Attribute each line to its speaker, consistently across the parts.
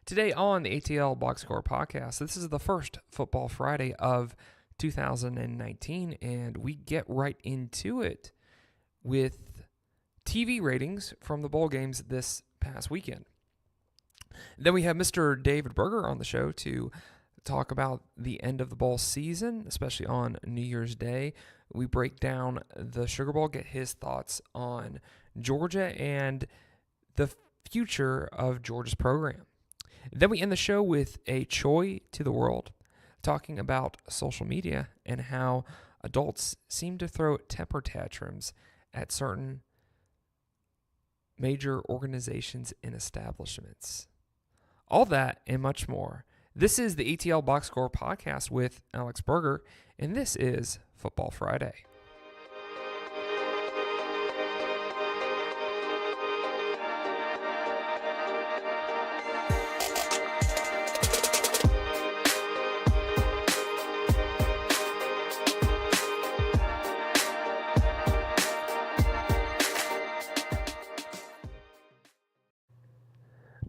Speaker 1: Today on the ATL Box Score podcast, this is the first Football Friday of 2019, and we get right into it with TV ratings from the bowl games this past weekend. Then we have Mr. David Breger on the show to talk about the end of the bowl season, especially on New Year's Day. We break down the Sugar Bowl, get his thoughts on Georgia and the future of Georgia's program. Then we end the show with a Choi to the world, talking about social media and how adults seem to throw temper tantrums at certain major organizations and establishments. All that and much more. This is the ATL Box Score podcast with Alex Breger, and this is Football Friday.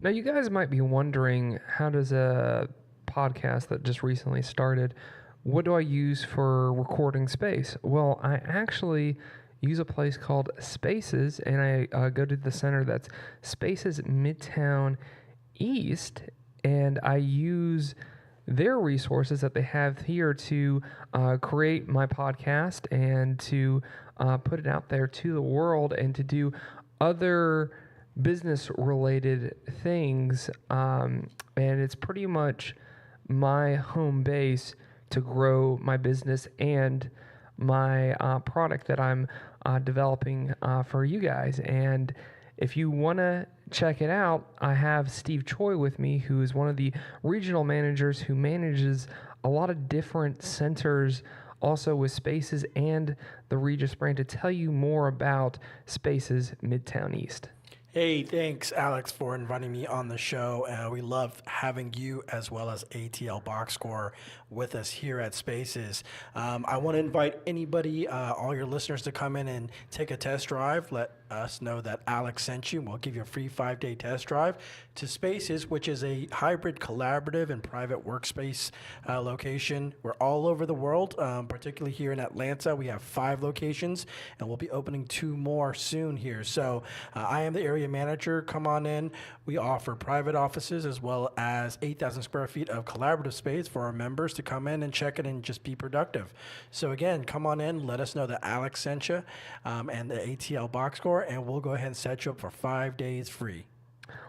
Speaker 1: Now, you guys might be wondering, how does a podcast that just recently started, what do I use for recording space? Well, I actually use a place called Spaces, and I go to the center that's Spaces Midtown East, and I use their resources that they have here to create my podcast and to put it out there to the world and to do other business-related things, and it's pretty much my home base to grow my business and my product that I'm developing for you guys. And if you want to check it out, I have Steve Choi with me, who is one of the regional managers who manages a lot of different centers, also with Spaces and the Regis brand, to tell you more about Spaces Midtown East.
Speaker 2: Hey, thanks, Alex, for inviting me on the show. We love having you as well as ATL Box Score with us here at Spaces. I want to invite anybody, all your listeners, to come in and take a test drive. Let us know that Alex sent you, and we'll give you a free 5-day test drive to Spaces, which is a hybrid, collaborative, and private workspace location. We're all over the world, particularly here in Atlanta. We have 5 locations, and we'll be opening 2 more soon here. So I am the area manager. Come on in. We offer private offices as well as 8,000 square feet of collaborative space for our members to come in and check it and just be productive. So again, come on in. Let us know that Alex sent you and the ATL Box Score, and we'll go ahead and set you up for 5 days free.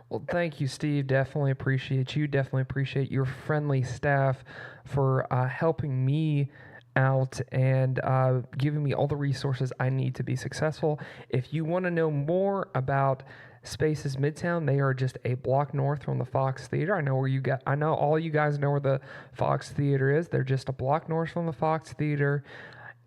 Speaker 1: Well, thank you, Steve. Definitely appreciate you. Definitely appreciate your friendly staff for helping me out and giving me all the resources I need to be successful. If you want to know more about Spaces Midtown, they are just a block north from the Fox Theater. I know all you guys know where the Fox Theater is. They're just a block north from the Fox Theater,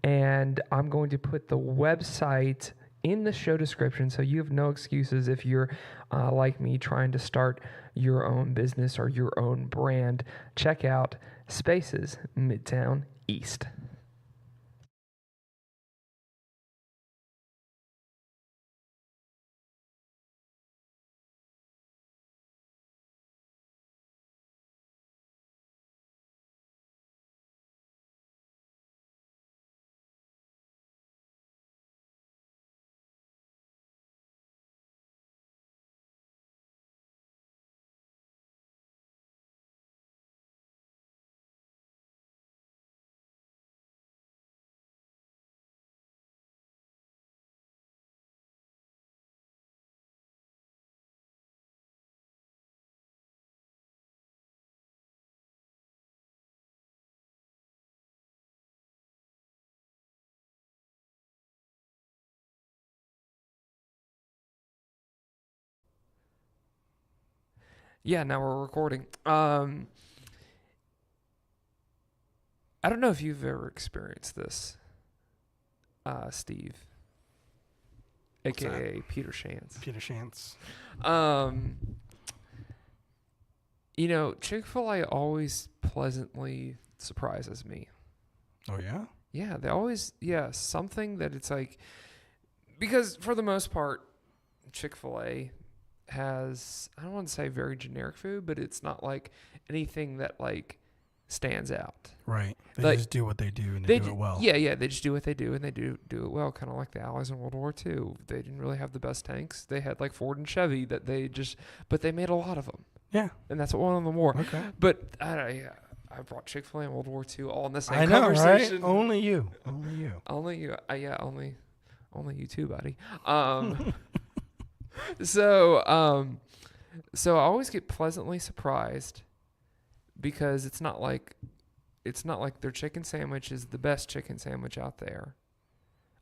Speaker 1: and I'm going to put the website in the show description, so you have no excuses if you're like me, trying to start your own business or your own brand. Check out Spaces Midtown East. Yeah, now we're recording. I don't know if you've ever experienced this, Steve, a.k.a. Peter Shantz.
Speaker 2: Peter Shantz.
Speaker 1: Chick-fil-A always pleasantly surprises me.
Speaker 2: Oh, yeah?
Speaker 1: Yeah, they always, something that it's like, because for the most part, Chick-fil-A, has, I don't want to say very generic food, but it's not like anything that like stands out.
Speaker 2: Right. They
Speaker 1: Like,
Speaker 2: just do what they do and they do it well.
Speaker 1: Yeah, they just do what they do and they do it well, kind of like the Allies in World War II. They didn't really have the best tanks. They had like Ford and Chevy but they made a lot of them.
Speaker 2: Yeah.
Speaker 1: And that's what won them the war.
Speaker 2: Okay.
Speaker 1: But I brought Chick-fil-A and World War II all in the same
Speaker 2: I know,
Speaker 1: conversation.
Speaker 2: right? Only you. Only you.
Speaker 1: Only you. Yeah, only you too, buddy. So I always get pleasantly surprised because it's not like their chicken sandwich is the best chicken sandwich out there.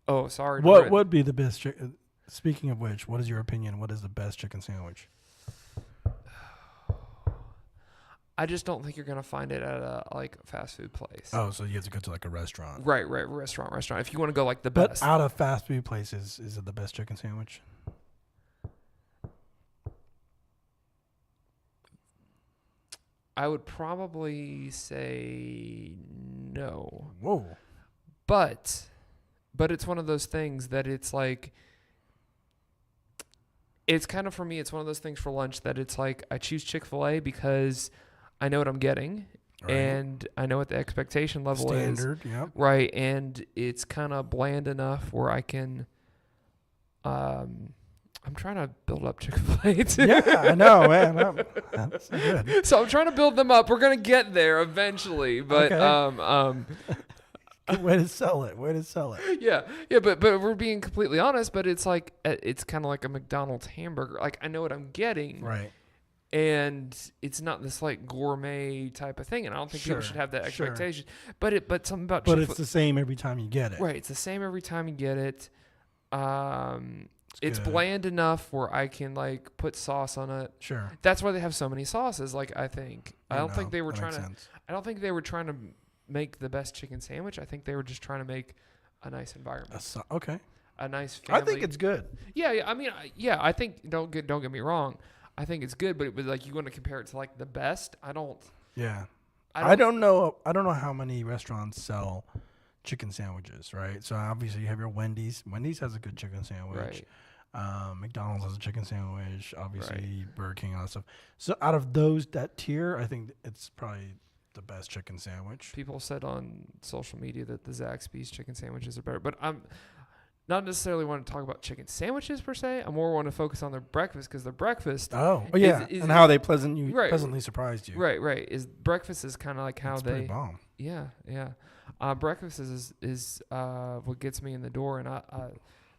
Speaker 1: Oh, sorry.
Speaker 2: What would be the best chicken? Speaking of which, what is your opinion? What is the best chicken sandwich?
Speaker 1: I just don't think you're gonna find it at a like fast food place.
Speaker 2: Oh, so you have to go to like a restaurant.
Speaker 1: Right, restaurant. If you want to go like the
Speaker 2: But
Speaker 1: best.
Speaker 2: out of fast food places, is it the best chicken sandwich?
Speaker 1: I would probably say no.
Speaker 2: Whoa.
Speaker 1: But it's one of those things that it's like, it's kind of, for me, it's one of those things for lunch that it's like I choose Chick-fil-A because I know what I'm getting, right, and I know what the expectation level is.
Speaker 2: Standard, yep.
Speaker 1: Right, and it's kind of bland enough where I can, I'm trying to build up Chick-fil-A too.
Speaker 2: Yeah, I know, man. That's good.
Speaker 1: So I'm trying to build them up. We're going to get there eventually, but
Speaker 2: Okay. Way to sell it.
Speaker 1: Yeah, but we're being completely honest, but it's like, it's kind of like a McDonald's hamburger. Like, I know what I'm getting.
Speaker 2: Right.
Speaker 1: And it's not this like gourmet type of thing, and I don't think people should have that expectation. But something about
Speaker 2: But it's the same every time you get it.
Speaker 1: Right, it's the same every time you get it. It's
Speaker 2: good.
Speaker 1: bland enough where I can like put sauce on it.
Speaker 2: Sure.
Speaker 1: That's why they have so many sauces. Like, I think I don't think they were trying to.
Speaker 2: Sense.
Speaker 1: I don't think they were trying to make the best chicken sandwich. I think they were just trying to make a nice environment.
Speaker 2: Okay.
Speaker 1: A nice family.
Speaker 2: I think it's good.
Speaker 1: Yeah. I mean, I think don't get me wrong. I think it's good, but it was like, you want to compare it to like the best. I don't.
Speaker 2: Yeah. I don't know how many restaurants sell chicken sandwiches, right? So obviously you have your Wendy's. Wendy's has a good chicken sandwich.
Speaker 1: Right.
Speaker 2: McDonald's has a chicken sandwich. Obviously,
Speaker 1: right.
Speaker 2: Burger King, all that stuff. So out of that tier, I think it's probably the best chicken sandwich.
Speaker 1: People said on social media that the Zaxby's chicken sandwiches are better, but I'm not necessarily want to talk about chicken sandwiches per se. I more want to focus on their breakfast, because their breakfast.
Speaker 2: And how they pleasantly surprised you.
Speaker 1: Right. Breakfast is kind of like how
Speaker 2: it's
Speaker 1: they.
Speaker 2: Pretty bomb.
Speaker 1: Yeah. Breakfast is what gets me in the door, and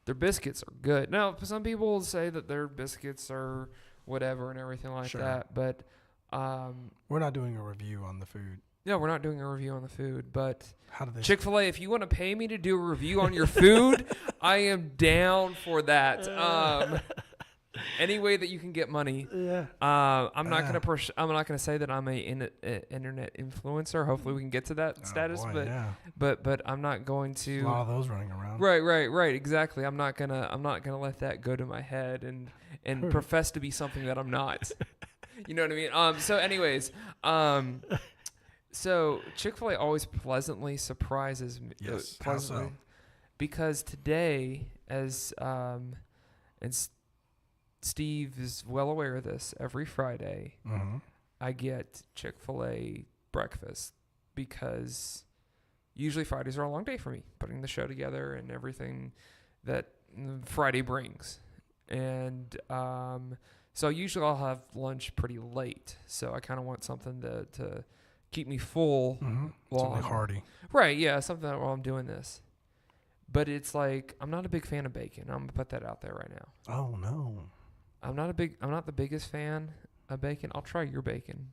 Speaker 1: their biscuits are good. Now, some people will say that their biscuits are whatever and everything like that, but
Speaker 2: we're not doing a review on the food.
Speaker 1: No, we're not doing a review on the food, but
Speaker 2: how do they
Speaker 1: Chick-fil-A, if you want to pay me to do a review on your food, I am down for that. Any way that you can get money.
Speaker 2: Yeah.
Speaker 1: I'm not gonna say that I'm a internet influencer. Hopefully we can get to that status, but I'm not going to.
Speaker 2: There's a lot of those running around.
Speaker 1: Right. Exactly. I'm not gonna let that go to my head and profess to be something that I'm not. You know what I mean? So anyways, so Chick-fil-A always pleasantly surprises me.
Speaker 2: Yes.
Speaker 1: Pleasantly,
Speaker 2: how so?
Speaker 1: Because today, as Steve is well aware of this, every Friday I get Chick-fil-A breakfast, because usually Fridays are a long day for me, putting the show together and everything that Friday brings. And so usually I'll have lunch pretty late. So I kind of want something to keep me full.
Speaker 2: Something hearty.
Speaker 1: Right, yeah, something while I'm doing this. But it's like, I'm not a big fan of bacon. I'm going to put that out there right now.
Speaker 2: Oh, no.
Speaker 1: I'm not the biggest fan of bacon. I'll try your bacon.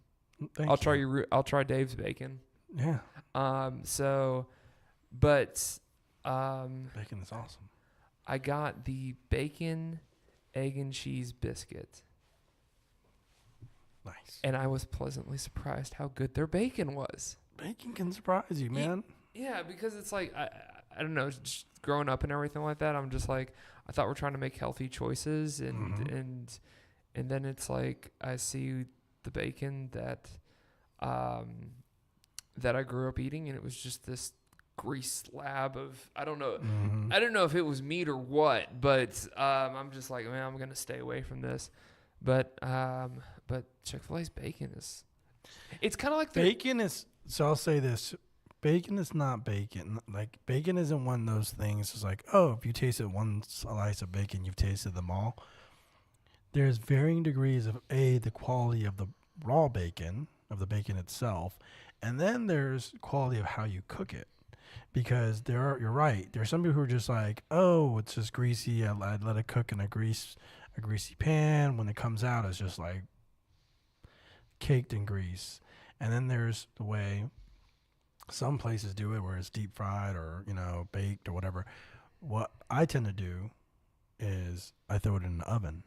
Speaker 2: I'll
Speaker 1: try Dave's bacon.
Speaker 2: Yeah.
Speaker 1: Bacon
Speaker 2: is awesome.
Speaker 1: I got the bacon, egg, and cheese biscuit.
Speaker 2: Nice.
Speaker 1: And I was pleasantly surprised how good their bacon was.
Speaker 2: Bacon can surprise you, man.
Speaker 1: Yeah, because it's like, I don't know, just growing up and everything like that, I'm just like, I thought we're trying to make healthy choices, and then it's like, I see the bacon that I grew up eating, and it was just this grease slab of, I don't know if it was meat or what, but I'm just like, man, I'm gonna stay away from this. But Chick-fil-A's bacon is, it's kind of like
Speaker 2: bacon is. So I'll say this: bacon is not bacon. Like bacon isn't one of those things. It's like, oh, if you tasted one slice of bacon, you've tasted them all. There's varying degrees of the quality of the raw bacon, of the bacon itself, and then there's quality of how you cook it. Because you're right. There are some people who are just like, oh, it's just greasy. I let it cook in a greasy pan. When it comes out, it's just like caked in grease. And then there's the way some places do it, where it's deep fried or baked or whatever. What I tend to do is I throw it in the oven.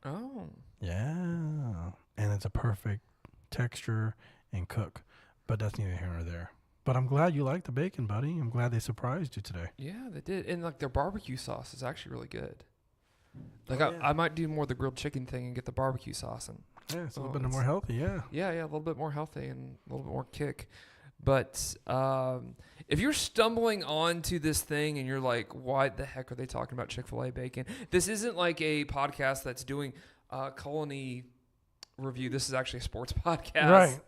Speaker 1: Oh.
Speaker 2: Yeah, and it's a perfect texture and cook. But that's neither here nor there. But I'm glad you like the bacon, buddy. I'm glad they surprised you today.
Speaker 1: Yeah, they did. And like their barbecue sauce is actually really good. Like
Speaker 2: Oh, yeah.
Speaker 1: I might do more of the grilled chicken thing and get the barbecue sauce in.
Speaker 2: Yeah, it's a little bit more healthy, yeah.
Speaker 1: Yeah, a little bit more healthy and a little bit more kick. But if you're stumbling onto this thing and you're like, why the heck are they talking about Chick-fil-A bacon? This isn't like a podcast that's doing culinary review. This is actually a sports podcast.
Speaker 2: Right.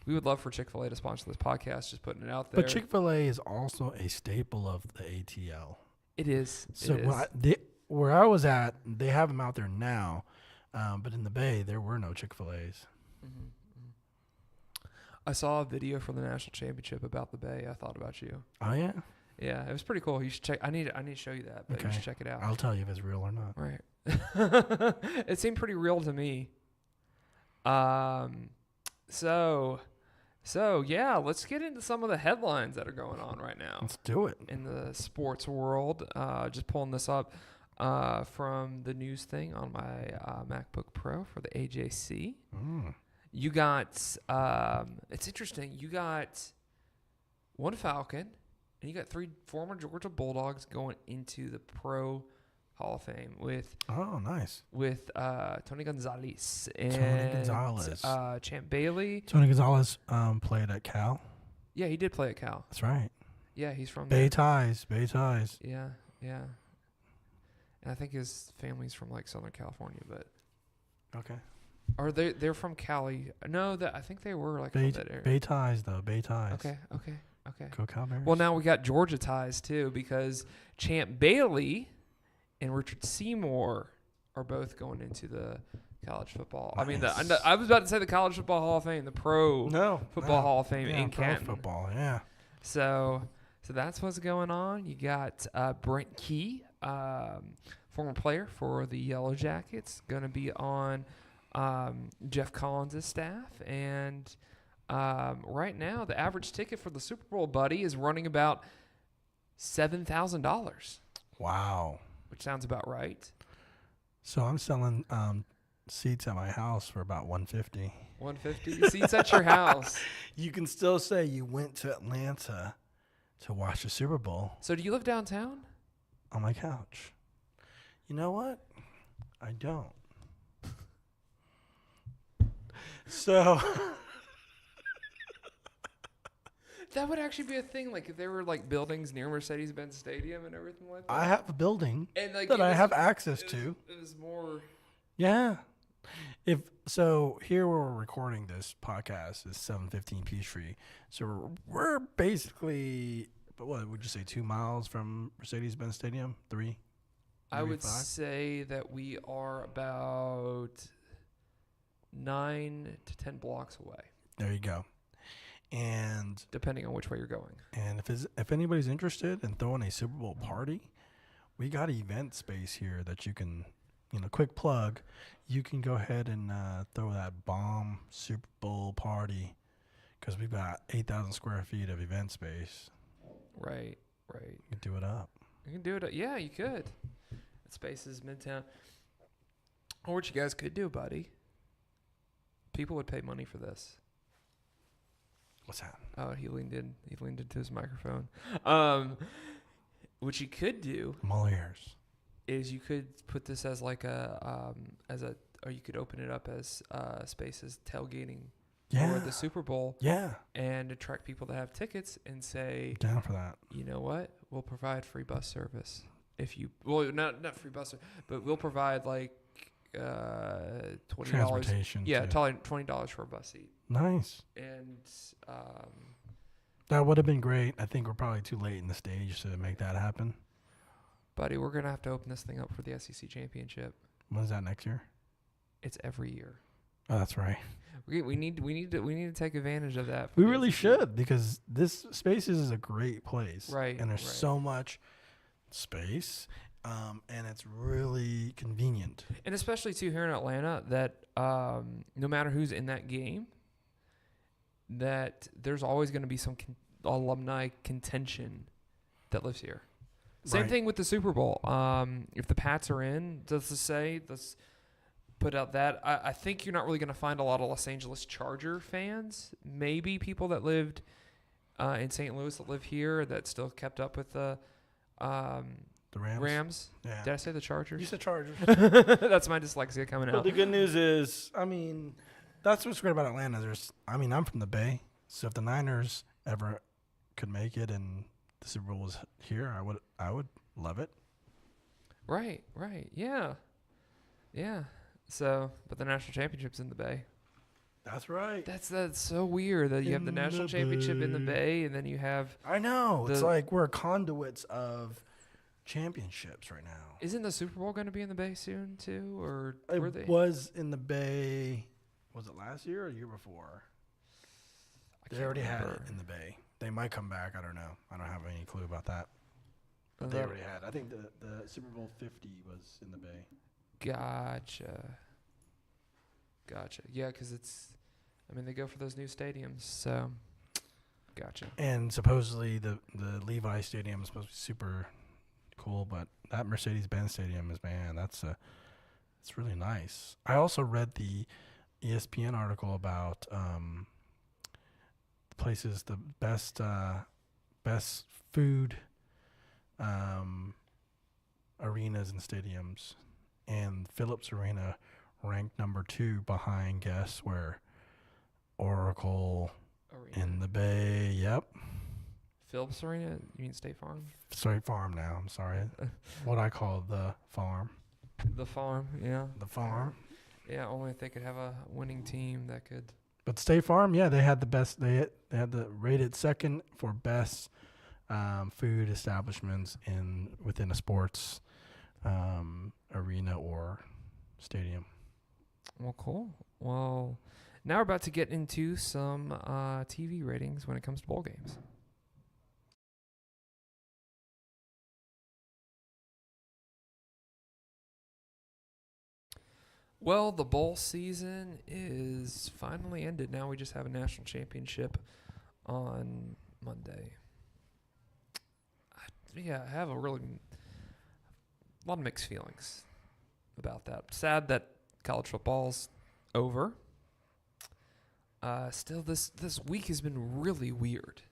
Speaker 1: We would love for Chick-fil-A to sponsor this podcast, just putting it out there.
Speaker 2: But Chick-fil-A is also a staple of the ATL.
Speaker 1: It is.
Speaker 2: So
Speaker 1: it is.
Speaker 2: where I was at, they have them out there now. But in the Bay, there were no Chick-fil-A's.
Speaker 1: Mm-hmm. I saw a video from the national championship about the Bay. I thought about you.
Speaker 2: Oh, yeah?
Speaker 1: Yeah, it was pretty cool. You should check. I need to show you that, but you should check it out.
Speaker 2: I'll tell you if it's real or not.
Speaker 1: Right. It seemed pretty real to me. So yeah, let's get into some of the headlines that are going on right now.
Speaker 2: Let's do it.
Speaker 1: In the sports world. Just pulling this up from the news thing on my MacBook Pro for the AJC. You got, it's interesting, you got one Falcon, and you got 3 former Georgia Bulldogs going into the Pro Hall of Fame with Tony Gonzalez and Champ Bailey.
Speaker 2: Tony Gonzalez played at Cal.
Speaker 1: Yeah, he did play at Cal.
Speaker 2: That's right.
Speaker 1: Yeah, he's from
Speaker 2: Bay
Speaker 1: there.
Speaker 2: Ties.
Speaker 1: Yeah. And I think his family's from like Southern California, but
Speaker 2: okay.
Speaker 1: Are they're from Cali? No, I think they were like from that area.
Speaker 2: Bay Ties though. Bay Ties.
Speaker 1: Okay.
Speaker 2: Go Cowbears.
Speaker 1: Well, now we got Georgia ties too, because Champ Bailey and Richard Seymour are both going into the college football.
Speaker 2: Nice.
Speaker 1: I mean, I was about to say the College Football Hall of Fame, the Pro Football Hall of Fame in Canton.
Speaker 2: Pro football, yeah.
Speaker 1: So that's what's going on. You got Brent Key, former player for the Yellow Jackets, going to be on Jeff Collins' staff. And right now, the average ticket for the Super Bowl, buddy, is running about $7,000.
Speaker 2: Wow.
Speaker 1: Which sounds about right.
Speaker 2: So I'm selling seats at my house for about $150.
Speaker 1: $150 seats at your house.
Speaker 2: You can still say you went to Atlanta to watch the Super Bowl.
Speaker 1: So do you live downtown?
Speaker 2: On my couch. You know what? I don't. So
Speaker 1: that would actually be a thing, like if there were like buildings near Mercedes-Benz Stadium and everything like that.
Speaker 2: I have a building
Speaker 1: and, like,
Speaker 2: that I have access to.
Speaker 1: It was more.
Speaker 2: Yeah. Here where we're recording this podcast is 715 Peachtree. So we're basically, what would you say, 2 miles from Mercedes-Benz Stadium? 3?
Speaker 1: I would
Speaker 2: 5?
Speaker 1: say that we are about 9 to 10 blocks away.
Speaker 2: There you go. And
Speaker 1: depending on which way you're going.
Speaker 2: And if anybody's interested in throwing a Super Bowl party, we got event space here that you can, quick plug, you can go ahead and throw that bomb Super Bowl party, because we've got 8,000 square feet of event space.
Speaker 1: Right.
Speaker 2: You can do it up.
Speaker 1: You can do it. Yeah, you could. That space is Midtown. Or what you guys could do, buddy. People would pay money for this.
Speaker 2: What's that?
Speaker 1: Oh, he leaned into his microphone. What you could do,
Speaker 2: I'm all ears,
Speaker 1: is you could put this as like or you could open it up as spaces tailgating for the Super Bowl.
Speaker 2: Yeah.
Speaker 1: And attract people that have tickets and say,
Speaker 2: I'm down for that.
Speaker 1: You know what? We'll provide free bus service. Not free bus service, but we'll provide like $20.
Speaker 2: Transportation.
Speaker 1: Yeah,
Speaker 2: too.
Speaker 1: $20 for a bus seat.
Speaker 2: Nice.
Speaker 1: And
Speaker 2: That would have been great. I think we're probably too late in the stage to make that happen.
Speaker 1: buddy, we're gonna have to open this thing up for the SEC championship.
Speaker 2: When's that next year?
Speaker 1: It's every year.
Speaker 2: Oh, that's right.
Speaker 1: We need to take advantage of that.
Speaker 2: We really should, because this Spaces is a great place.
Speaker 1: Right.
Speaker 2: And there's so much space, and it's really convenient.
Speaker 1: And especially too here in Atlanta, that no matter who's in that game, that there's always going to be some alumni contention that lives here. Same thing with the Super Bowl. If the Pats are in, let's put out that. I think you're not really going to find a lot of Los Angeles Charger fans. Maybe people that lived in St. Louis that live here that still kept up with the Rams.
Speaker 2: Yeah.
Speaker 1: Did I say the Chargers?
Speaker 2: You said Chargers.
Speaker 1: That's my dyslexia coming
Speaker 2: Well,
Speaker 1: out.
Speaker 2: the good news is, I mean, that's what's great about Atlanta. I'm from the Bay, so if the Niners ever could make it and the Super Bowl was here, I would love it.
Speaker 1: Right. Yeah. So, but the national championship's in the Bay.
Speaker 2: That's right.
Speaker 1: That's so weird that you have the national championship in the Bay, and then you have.
Speaker 2: I know. It's like we're conduits of championships right now.
Speaker 1: Isn't the Super Bowl going to be in the Bay soon too, or were they?
Speaker 2: It was in the Bay. Was it last year or the year before? They already had it in the Bay. They might come back. I don't know. I don't have any clue about that. But they already had. I think the Super Bowl 50 was in the Bay.
Speaker 1: Gotcha. Yeah, because they go for those new stadiums, so gotcha.
Speaker 2: And supposedly the Levi Stadium is supposed to be super cool, but that Mercedes-Benz Stadium it's really nice. I also read the ESPN article about the places, the best food arenas and stadiums, and Phillips Arena ranked number 2 behind, guess where? Oracle
Speaker 1: Arena.
Speaker 2: in the Bay. Yep.
Speaker 1: Phillips Arena? You mean State Farm?
Speaker 2: State Farm now. I'm sorry. What I call the farm.
Speaker 1: The farm, yeah.
Speaker 2: The farm.
Speaker 1: Yeah, only if they could have a winning team that could.
Speaker 2: But State Farm, yeah, they had the best. They had the rated second for best food establishments within a sports arena or stadium.
Speaker 1: Well, cool. Well, now we're about to get into some TV ratings when it comes to bowl games. Well, the bowl season is finally ended. Now we just have a national championship on Monday. I have a lot of mixed feelings about that. Sad that college football's over. Still, this week has been really weird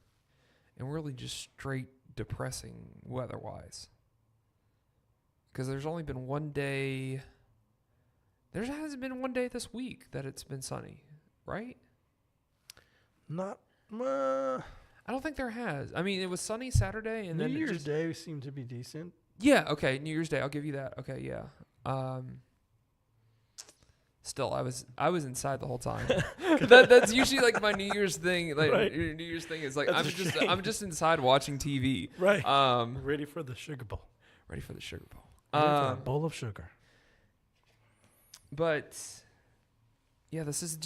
Speaker 1: and really just straight depressing weather-wise. Because there's only been one day. There hasn't been one day this week that it's been sunny, right?
Speaker 2: Not.
Speaker 1: I don't think there has. I mean, it was sunny Saturday, and
Speaker 2: New
Speaker 1: then
Speaker 2: Year's Day seemed to be decent.
Speaker 1: Yeah. Okay. New Year's Day. I'll give you that. Okay. Yeah. Still, I was inside the whole time. That's usually like my New Year's thing. Like New Year's thing is like I'm just inside watching TV.
Speaker 2: Right. Ready for the Sugar Bowl.
Speaker 1: Ready for the Sugar Bowl.
Speaker 2: Ready for a bowl of sugar.
Speaker 1: But yeah, this has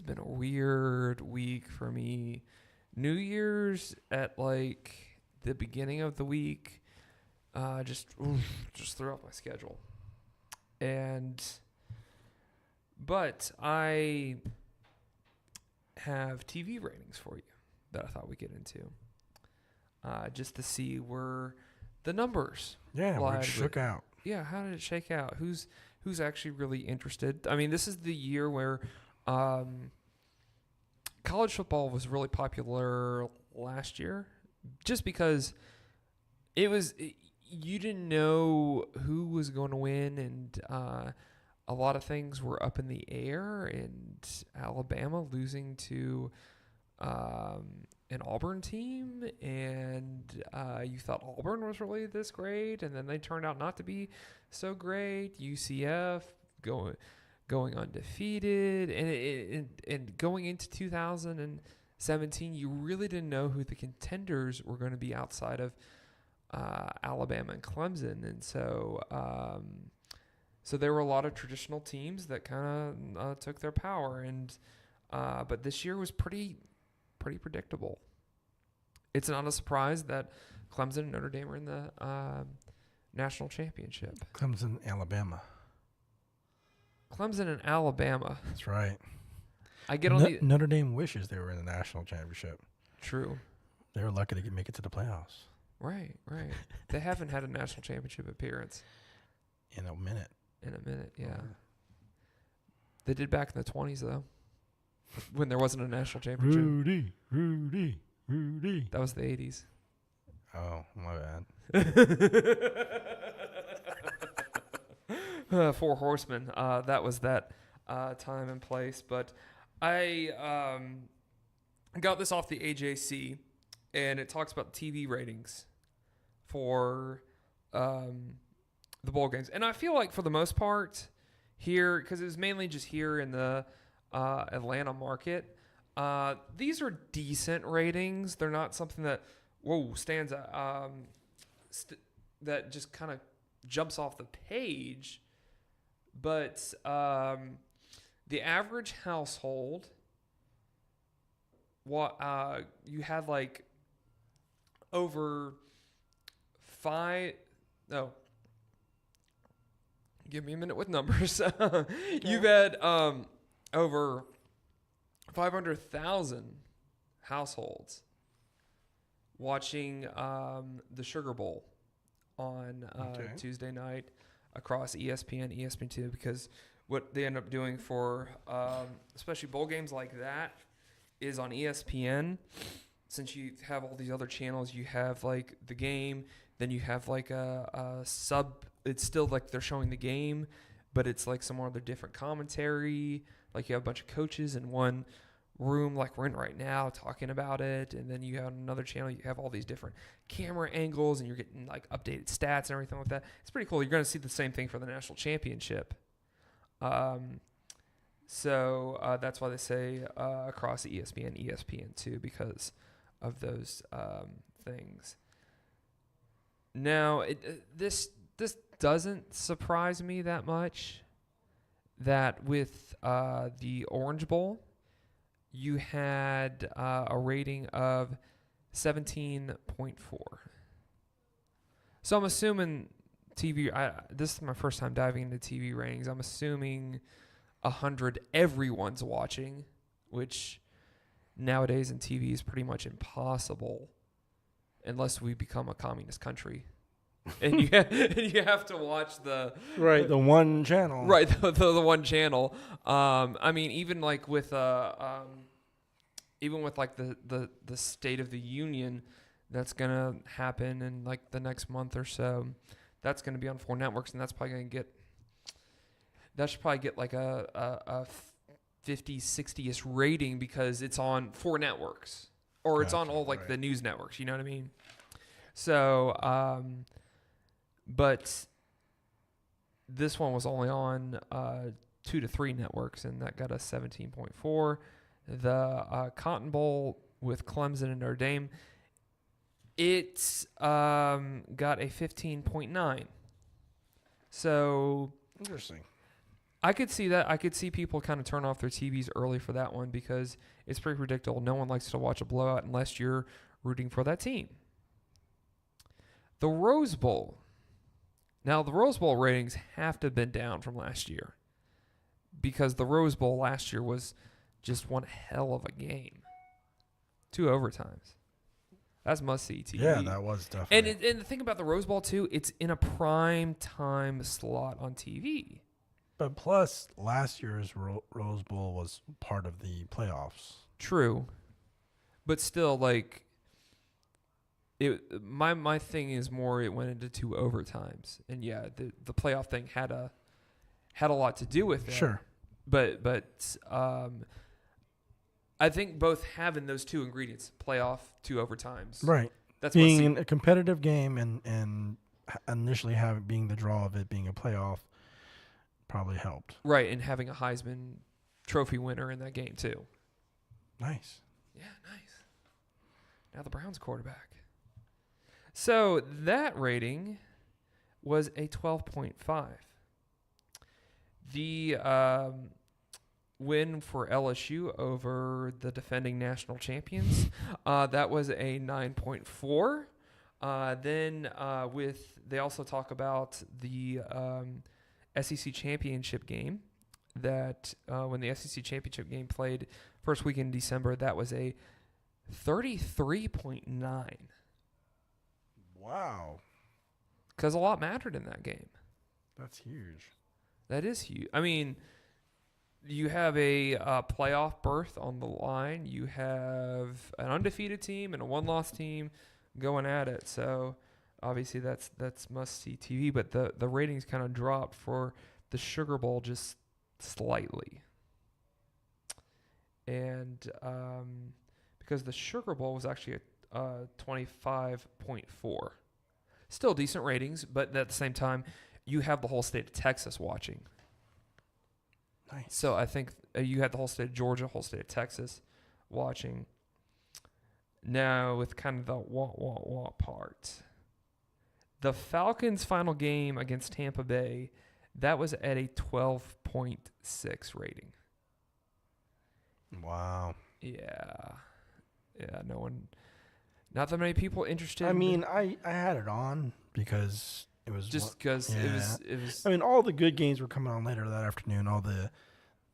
Speaker 1: been a weird week for me. New Year's at like the beginning of the week, just threw off my schedule. But I have TV ratings for you that I thought we'd get into, just to see where the numbers.
Speaker 2: Yeah, where it shook out.
Speaker 1: Yeah, how did it shake out? Who's actually really interested? I mean, this is the year where college football was really popular last year, just because you didn't know who was going to win, and a lot of things were up in the air, and Alabama losing to an Auburn team, and you thought Auburn was really this great, and then they turned out not to be so great. UCF going undefeated, and going into 2017, you really didn't know who the contenders were going to be outside of Alabama and Clemson, and so there were a lot of traditional teams that kind of took their power, and but this year was pretty predictable. It's not a surprise that Clemson and Notre Dame are in the national championship.
Speaker 2: Clemson, Alabama.
Speaker 1: Clemson and Alabama.
Speaker 2: That's right.
Speaker 1: I get on
Speaker 2: Notre Dame wishes they were in the national championship.
Speaker 1: True.
Speaker 2: They were lucky to make it to the playoffs.
Speaker 1: Right. They haven't had a national championship appearance
Speaker 2: In a minute,
Speaker 1: yeah. They did back in the 20s, though, when there wasn't a national championship.
Speaker 2: Rudy.
Speaker 1: That was the 80s.
Speaker 2: Oh, my bad.
Speaker 1: Four Horsemen. That was that time and place. But I got this off the AJC, and it talks about TV ratings for the bowl games. And I feel like for the most part here, because it was mainly just here in the Atlanta market, these are decent ratings. They're not something that, stands out, that just kind of jumps off the page. But the average household, you had like over give me a minute with numbers. You've had over 500,000 households watching the Sugar Bowl on Tuesday night across ESPN, ESPN2, because what they end up doing for especially bowl games like that is on ESPN. Since you have all these other channels, you have like the game, then you have like a sub. It's still like they're showing the game, but it's like some other different commentary. Like you have a bunch of coaches in one room, like we're in right now, talking about it, and then you have another channel. You have all these different camera angles, and you're getting like updated stats and everything like that. It's pretty cool. You're going to see the same thing for the national championship. So that's why they say across ESPN, ESPN2, because of those things. Now, this doesn't surprise me that much that with the Orange Bowl, you had a rating of 17.4. So I'm assuming TV, this is my first time diving into TV ratings. I'm assuming 100 everyone's watching, which nowadays in TV is pretty much impossible unless we become a communist country. And you have to watch the
Speaker 2: one channel.
Speaker 1: Right, the one channel. I mean, even like with like the State of the Union that's gonna happen in like the next month or so, that's gonna be on 4 networks, and that's probably gonna get like a 50, 60-ish rating because it's on 4 networks, or it's on all like the news networks. You know what I mean? So, but this one was only on 2 to 3 networks, and that got us 17.4. The Cotton Bowl with Clemson and Notre Dame, it's got a 15.9. So
Speaker 2: interesting.
Speaker 1: I could see that. I could see people kind of turn off their TVs early for that one because it's pretty predictable. No one likes to watch a blowout unless you're rooting for that team. The Rose Bowl. Now, the Rose Bowl ratings have to have been down from last year because the Rose Bowl last year was just one hell of a game. 2 overtimes. That's must-see TV.
Speaker 2: Yeah, that was definitely.
Speaker 1: And the thing about the Rose Bowl, too, it's in a prime time slot on TV.
Speaker 2: But plus, last year's Rose Bowl was part of the playoffs.
Speaker 1: True. But still, like, my thing is more it went into 2 overtimes. And, yeah, the playoff thing had a lot to do with it.
Speaker 2: Sure.
Speaker 1: But I think both having those 2 ingredients, playoff, 2 overtimes.
Speaker 2: Right.
Speaker 1: That's
Speaker 2: being a competitive game and initially being the draw of it being a playoff probably helped.
Speaker 1: Right, and having a Heisman Trophy winner in that game too.
Speaker 2: Nice.
Speaker 1: Yeah, nice. Now the Browns quarterback. So that rating was a 12.5. The win for LSU over the defending national champions, that was a 9.4. Then they also talk about the SEC championship game that when the SEC championship game played first week in December, that was a 33.9.
Speaker 2: Wow.
Speaker 1: Because a lot mattered in that game.
Speaker 2: That's huge.
Speaker 1: That is huge. I mean, you have a playoff berth on the line. You have an undefeated team and a one-loss team going at it. So obviously that's must-see TV. But the ratings kind of dropped for the Sugar Bowl just slightly. And because the Sugar Bowl was actually a 25.4. Still decent ratings, but at the same time, you have the whole state of Texas watching.
Speaker 2: Nice.
Speaker 1: So I think you had the whole state of Georgia, whole state of Texas watching. Now with kind of the wah part. The Falcons' final game against Tampa Bay, that was at a 12.6 rating.
Speaker 2: Wow.
Speaker 1: Yeah, not that many people interested.
Speaker 2: I mean, I had it on because it was
Speaker 1: just because it was.
Speaker 2: I mean, all the good games were coming on later that afternoon. All the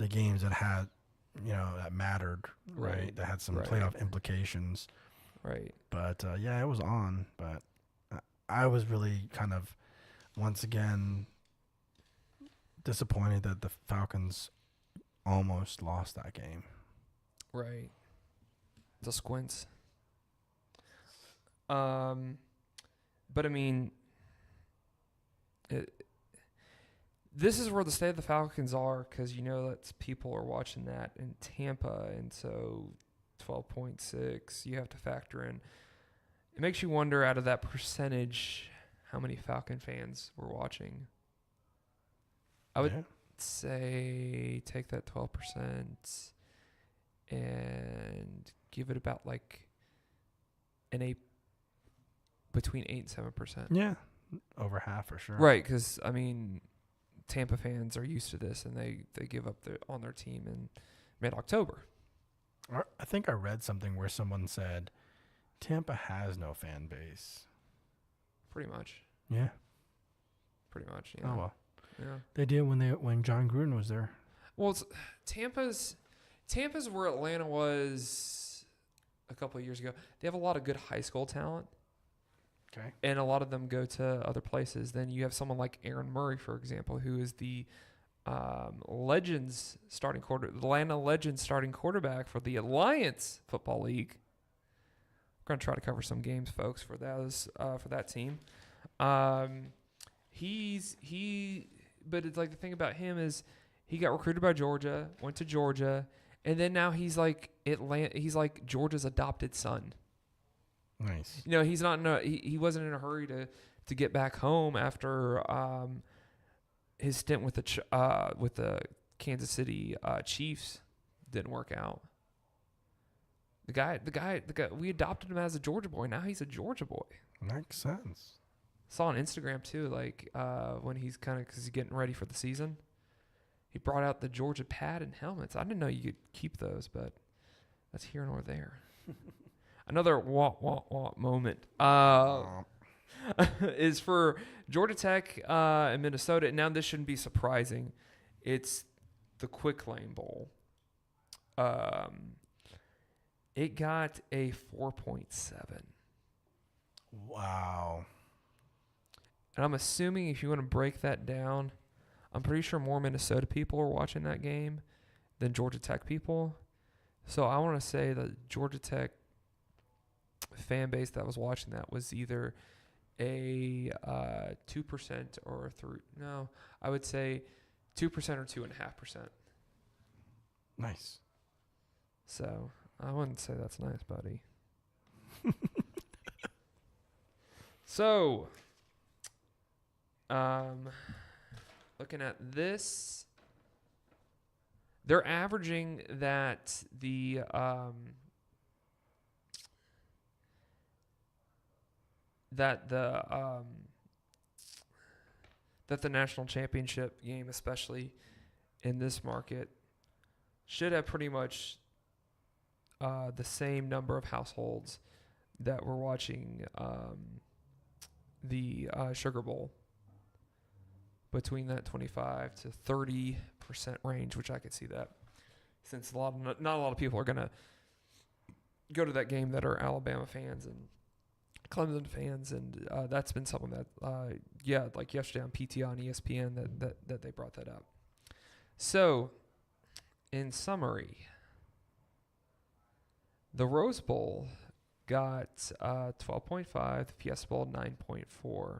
Speaker 2: games that had, that mattered, right? That had some playoff implications,
Speaker 1: right?
Speaker 2: But it was on. But I was really kind of once again disappointed that the Falcons almost lost that game.
Speaker 1: Right. The squints. But I mean, this is where the state of the Falcons are because that people are watching that in Tampa, and so 12.6 you have to factor in. It makes you wonder, out of that percentage, how many Falcon fans were watching. I would say take that 12% and give it about like between 8 and 7%.
Speaker 2: Yeah, over half for sure.
Speaker 1: Right, because I mean, Tampa fans are used to this, and they give up on their team in mid-October.
Speaker 2: I think I read something where someone said Tampa has no fan base.
Speaker 1: Pretty much.
Speaker 2: Yeah.
Speaker 1: Pretty much.
Speaker 2: Oh well.
Speaker 1: Yeah.
Speaker 2: They did when John Gruden was there.
Speaker 1: Well, Tampa's where Atlanta was a couple of years ago. They have a lot of good high school talent.
Speaker 2: Okay.
Speaker 1: And a lot of them go to other places. Then you have someone like Aaron Murray, for example, who is the Atlanta Legends starting quarterback for the Alliance Football League. We're going to try to cover some games, folks, for that team. But it's like the thing about him is he got recruited by Georgia, went to Georgia, and then now he's like Georgia's adopted son.
Speaker 2: Nice.
Speaker 1: He's not he wasn't in a hurry to get back home after his stint with the Kansas City Chiefs didn't work out. The guy, we adopted him as a Georgia boy. Now he's a Georgia boy.
Speaker 2: Makes sense.
Speaker 1: Saw on Instagram too, like when he's because he's getting ready for the season. He brought out the Georgia pad and helmets. I didn't know you could keep those, but that's here nor there. Another wah moment is for Georgia Tech and Minnesota. And now this shouldn't be surprising. It's the Quick Lane Bowl. It got a 4.7.
Speaker 2: Wow.
Speaker 1: And I'm assuming if you want to break that down, I'm pretty sure more Minnesota people are watching that game than Georgia Tech people. So I want to say that Georgia Tech fan base that was watching that was either a 2% or I would say 2% or 2.5%.
Speaker 2: Nice.
Speaker 1: So I wouldn't say that's nice, buddy. So, looking at this, they're averaging that the national championship game, especially in this market, should have pretty much the same number of households that were watching the Sugar Bowl, between that 25 to 30% range, which I could see that, since not a lot of people are going to go to that game that are Alabama fans and Clemson fans, and that's been something that, like yesterday on PTI on ESPN that they brought that up. So, in summary, the Rose Bowl got 12.5, the Fiesta Bowl 9.4.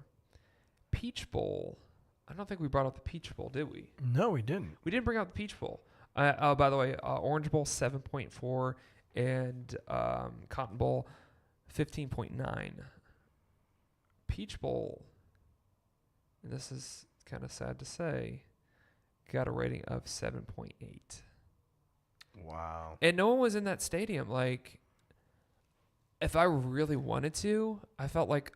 Speaker 1: Peach Bowl, I don't think we brought up the Peach Bowl, did we?
Speaker 2: No, we didn't.
Speaker 1: We didn't bring out the Peach Bowl. By the way, Orange Bowl 7.4 and Cotton Bowl 15.9. Peach Bowl, and this is kind of sad to say, got a rating of 7.8.
Speaker 2: Wow.
Speaker 1: And no one was in that stadium. Like, if I really wanted to, I felt like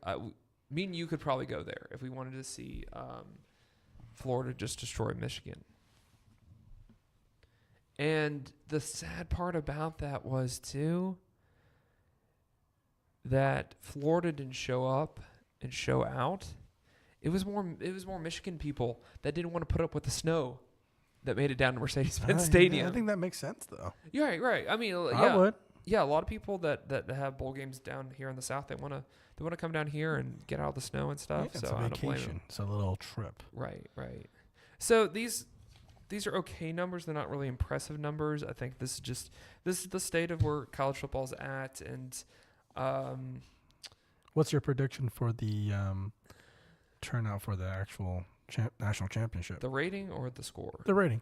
Speaker 1: me and you could probably go there if we wanted to see Florida just destroy Michigan. And the sad part about that was, too, that Florida didn't show up and show out. It was more Michigan people that didn't want to put up with the snow that made it down to Mercedes-Benz Stadium.
Speaker 2: I think that makes sense, though.
Speaker 1: You're right. I mean,
Speaker 2: I would.
Speaker 1: Yeah, a lot of people that have bowl games down here in the South, they want to come down here and get out of the snow and stuff.
Speaker 2: Yeah,
Speaker 1: so
Speaker 2: it's a
Speaker 1: I don't blame them.
Speaker 2: vacation. It's a little trip.
Speaker 1: Right. So these are okay numbers. They're not really impressive numbers. I think this is the state of where college football's at. And
Speaker 2: what's your prediction for the turnout for the actual national championship?
Speaker 1: The rating or the score?
Speaker 2: The rating.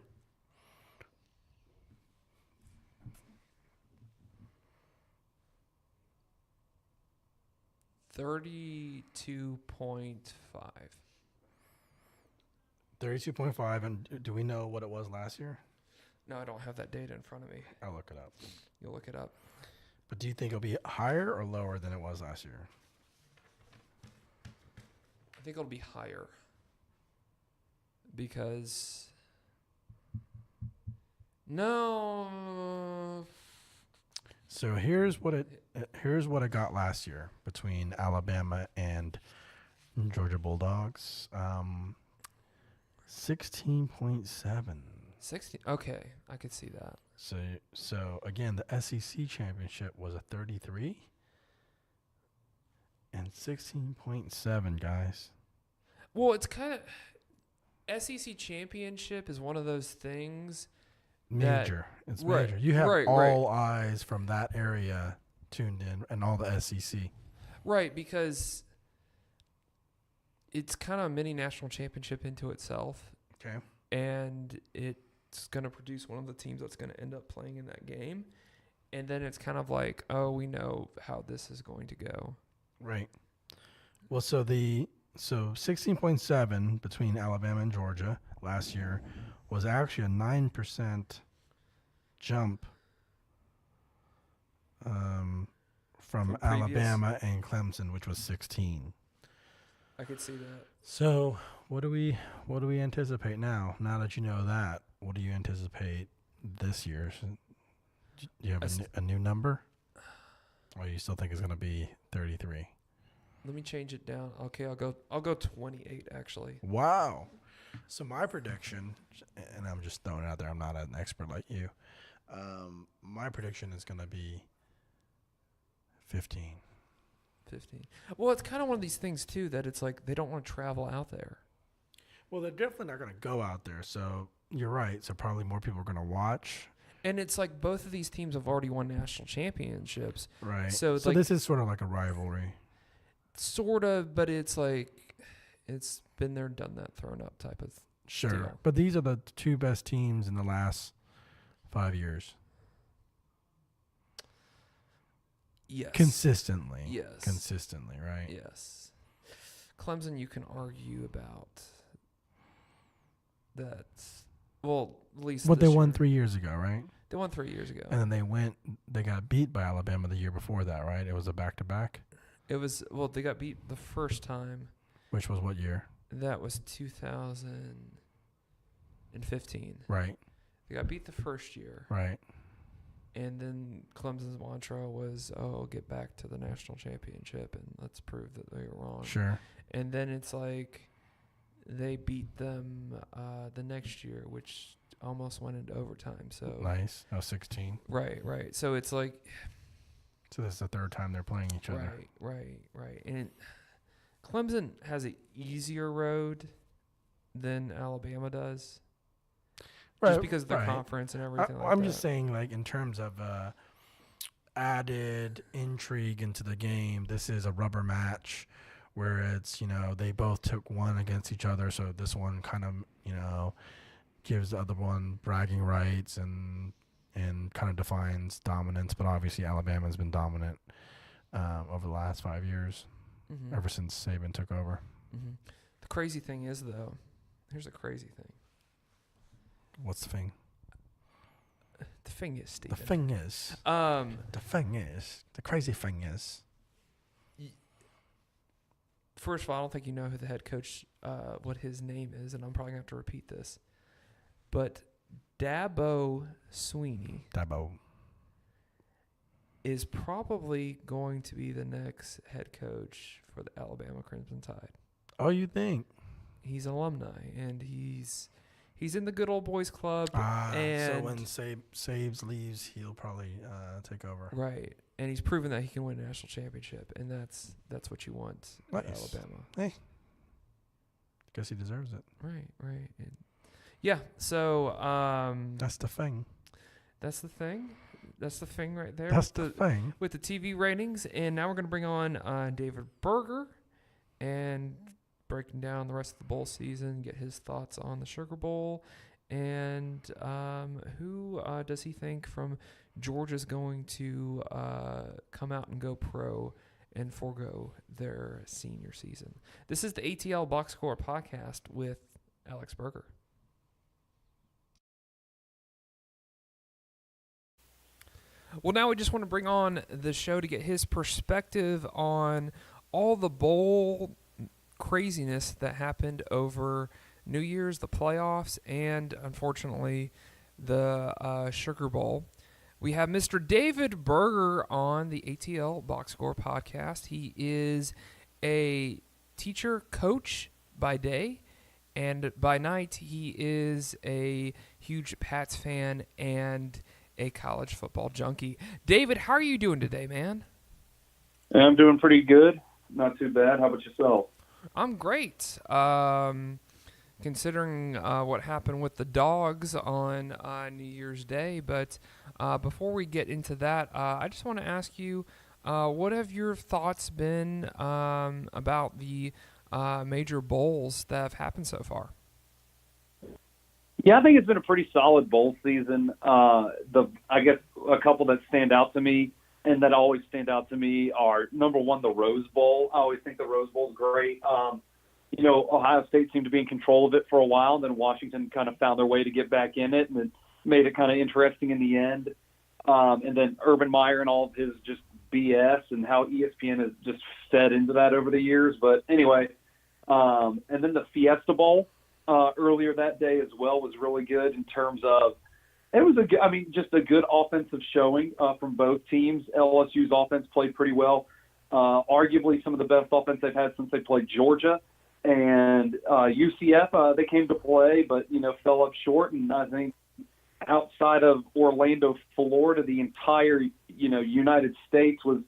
Speaker 1: $32.5.
Speaker 2: 32.5, and do we know what it was last year?
Speaker 1: No, I don't have that data in front of me.
Speaker 2: I'll look it up.
Speaker 1: You'll look it up.
Speaker 2: But do you think it'll be higher or lower than it was last year?
Speaker 1: I think it'll be higher because no.
Speaker 2: So here's what it got last year between Alabama and Georgia Bulldogs. 16.7.
Speaker 1: 16. Okay, I could see that.
Speaker 2: So again, the SEC championship was a 33 and 16.7, guys.
Speaker 1: Well, it's kind of SEC championship is one of those things.
Speaker 2: Major. It's major. You have all eyes from that area tuned in and all the SEC.
Speaker 1: Right, because it's kind of a mini national championship into itself.
Speaker 2: Okay.
Speaker 1: And it's going to produce one of the teams that's going to end up playing in that game. And then it's kind of like, oh, we know how this is going to go.
Speaker 2: Right. Well, so 16.7 between Alabama and Georgia last year was actually a 9% jump from Alabama and Clemson, which was 16.
Speaker 1: I could see that.
Speaker 2: So what do we anticipate now? Now that you know that, what do you anticipate this year? Do you have a new number? Or you still think it's going to be 33?
Speaker 1: Let me change it down. Okay, I'll go 28 actually.
Speaker 2: Wow. So my prediction, and I'm just throwing it out there, I'm not an expert like you. My prediction is going to be 15.
Speaker 1: 15. Well, it's kind of one of these things too that it's like they don't want to travel out there.
Speaker 2: Well, they're definitely not going to go out there. So you're right. So probably more people are going to watch.
Speaker 1: And it's like both of these teams have already won national championships.
Speaker 2: Right.
Speaker 1: So
Speaker 2: like, this is sort of like a rivalry.
Speaker 1: Sort of, but it's like it's been there, done that, thrown up type of
Speaker 2: Sure.
Speaker 1: deal.
Speaker 2: But these are the two best teams in the last 5 years.
Speaker 1: Yes.
Speaker 2: Consistently.
Speaker 1: Yes.
Speaker 2: Consistently, right?
Speaker 1: Yes. Clemson, you can argue about. That's well, at least
Speaker 2: What they
Speaker 1: this
Speaker 2: won
Speaker 1: year.
Speaker 2: 3 years ago, right?
Speaker 1: They won 3 years ago.
Speaker 2: And then they got beat by Alabama the year before that, right? It was a back-to-back.
Speaker 1: They got beat the first time.
Speaker 2: Which was what year?
Speaker 1: That was 2015.
Speaker 2: Right.
Speaker 1: They got beat the first year.
Speaker 2: Right.
Speaker 1: And then Clemson's mantra was, get back to the national championship and let's prove that they were wrong.
Speaker 2: Sure.
Speaker 1: And then it's like they beat them the next year, which almost went into overtime. So
Speaker 2: Nice. That was 16.
Speaker 1: Right. So it's like.
Speaker 2: So this is the third time they're playing each other.
Speaker 1: Right. And Clemson has an easier road than Alabama does. Just because of the conference and everything like that.
Speaker 2: I'm just saying, like, in terms of added intrigue into the game, this is a rubber match where it's, they both took one against each other. So this one kind of, gives the other one bragging rights and kind of defines dominance. But obviously Alabama's been dominant over the last 5 years, ever since Saban took over.
Speaker 1: Mm-hmm. The crazy thing is, though, here's the crazy thing.
Speaker 2: What's the thing?
Speaker 1: The thing is, Steven.
Speaker 2: The crazy thing is.
Speaker 1: First of all, I don't think you know who the head coach, what his name is, and I'm probably going to have to repeat this. But Dabo Swinney is probably going to be the next head coach for the Alabama Crimson Tide.
Speaker 2: Oh, you think?
Speaker 1: He's an alumni, and he's in the good old boys club.
Speaker 2: So when Sabes leaves, he'll probably take over.
Speaker 1: Right, and he's proven that he can win a national championship, and that's what you want at Alabama.
Speaker 2: Hey, guess he deserves it.
Speaker 1: Right. And yeah, so
Speaker 2: that's the thing.
Speaker 1: That's the thing. That's the thing right there.
Speaker 2: That's the thing.
Speaker 1: With the TV ratings, and now we're going to bring on David Breger and breaking down the rest of the bowl season, get his thoughts on the Sugar Bowl, and who does he think from Georgia's going to come out and go pro and forego their senior season. This is the ATL Box Score podcast with Alex Breger. Well, now we just want to bring on the show to get his perspective on all the bowl craziness that happened over New Year's, the playoffs, and unfortunately the Sugar Bowl. We have Mr. David Breger on the ATL Box Score podcast. He is a teacher, coach by day, and by night he is a huge Pats fan and a college football junkie. David, how are you doing today, man?
Speaker 3: I'm doing pretty good. Not too bad. How about yourself?
Speaker 1: I'm great. Considering what happened with the Dogs on New Year's Day. But before we get into that, I just want to ask you, what have your thoughts been about the major bowls that have happened so far?
Speaker 3: Yeah, I think it's been a pretty solid bowl season. I guess a couple that stand out to me and that always stand out to me are, number one, the Rose Bowl. I always think the Rose Bowl is great. Ohio State seemed to be in control of it for a while, and then Washington kind of found their way to get back in it, and it made it kind of interesting in the end. And then Urban Meyer and all of his just BS and how ESPN has just fed into that over the years. But anyway, and then the Fiesta Bowl earlier that day as well was really good in terms of it was just a good offensive showing from both teams. LSU's offense played pretty well, arguably some of the best offense they've had since they played Georgia. And UCF, they came to play, but, fell up short. And I think outside of Orlando, Florida, the entire, United States was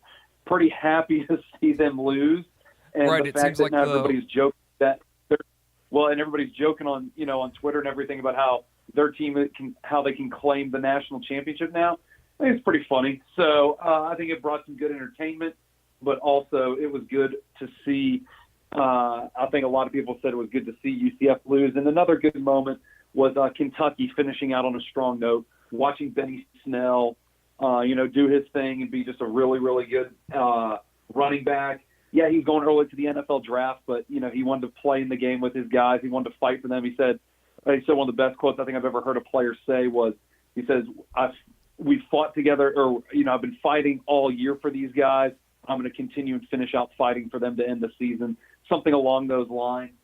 Speaker 3: pretty happy to see them lose. And
Speaker 1: right,
Speaker 3: the
Speaker 1: it
Speaker 3: fact
Speaker 1: seems
Speaker 3: that
Speaker 1: like
Speaker 3: now everybody's joking and everybody's joking on, on Twitter and everything about how their team how they can claim the national championship now. I think it's pretty funny. So I think it brought some good entertainment, but also it was good to see. I think a lot of people said it was good to see UCF lose. And another good moment was Kentucky finishing out on a strong note, watching Benny Snell, do his thing and be just a really, really good running back. Yeah, he's going early to the NFL draft, but, he wanted to play in the game with his guys. He wanted to fight for them. He said He said one of the best quotes I think I've ever heard a player say was, he says, we fought together, or, I've been fighting all year for these guys. I'm going to continue and finish out fighting for them to end the season, something along those lines.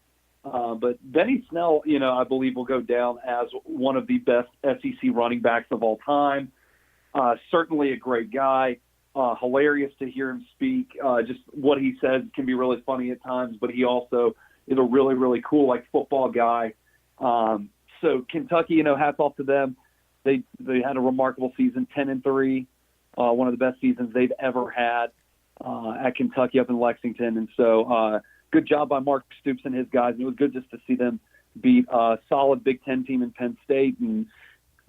Speaker 3: But Benny Snell, I believe will go down as one of the best SEC running backs of all time. Certainly a great guy. Hilarious to hear him speak. Just what he says can be really funny at times, but he also is a really, really cool, football guy. So Kentucky, hats off to them. They had a remarkable season, 10-3, one of the best seasons they've ever had at Kentucky up in Lexington. And so good job by Mark Stoops and his guys. And it was good just to see them beat a solid Big Ten team in Penn State. And,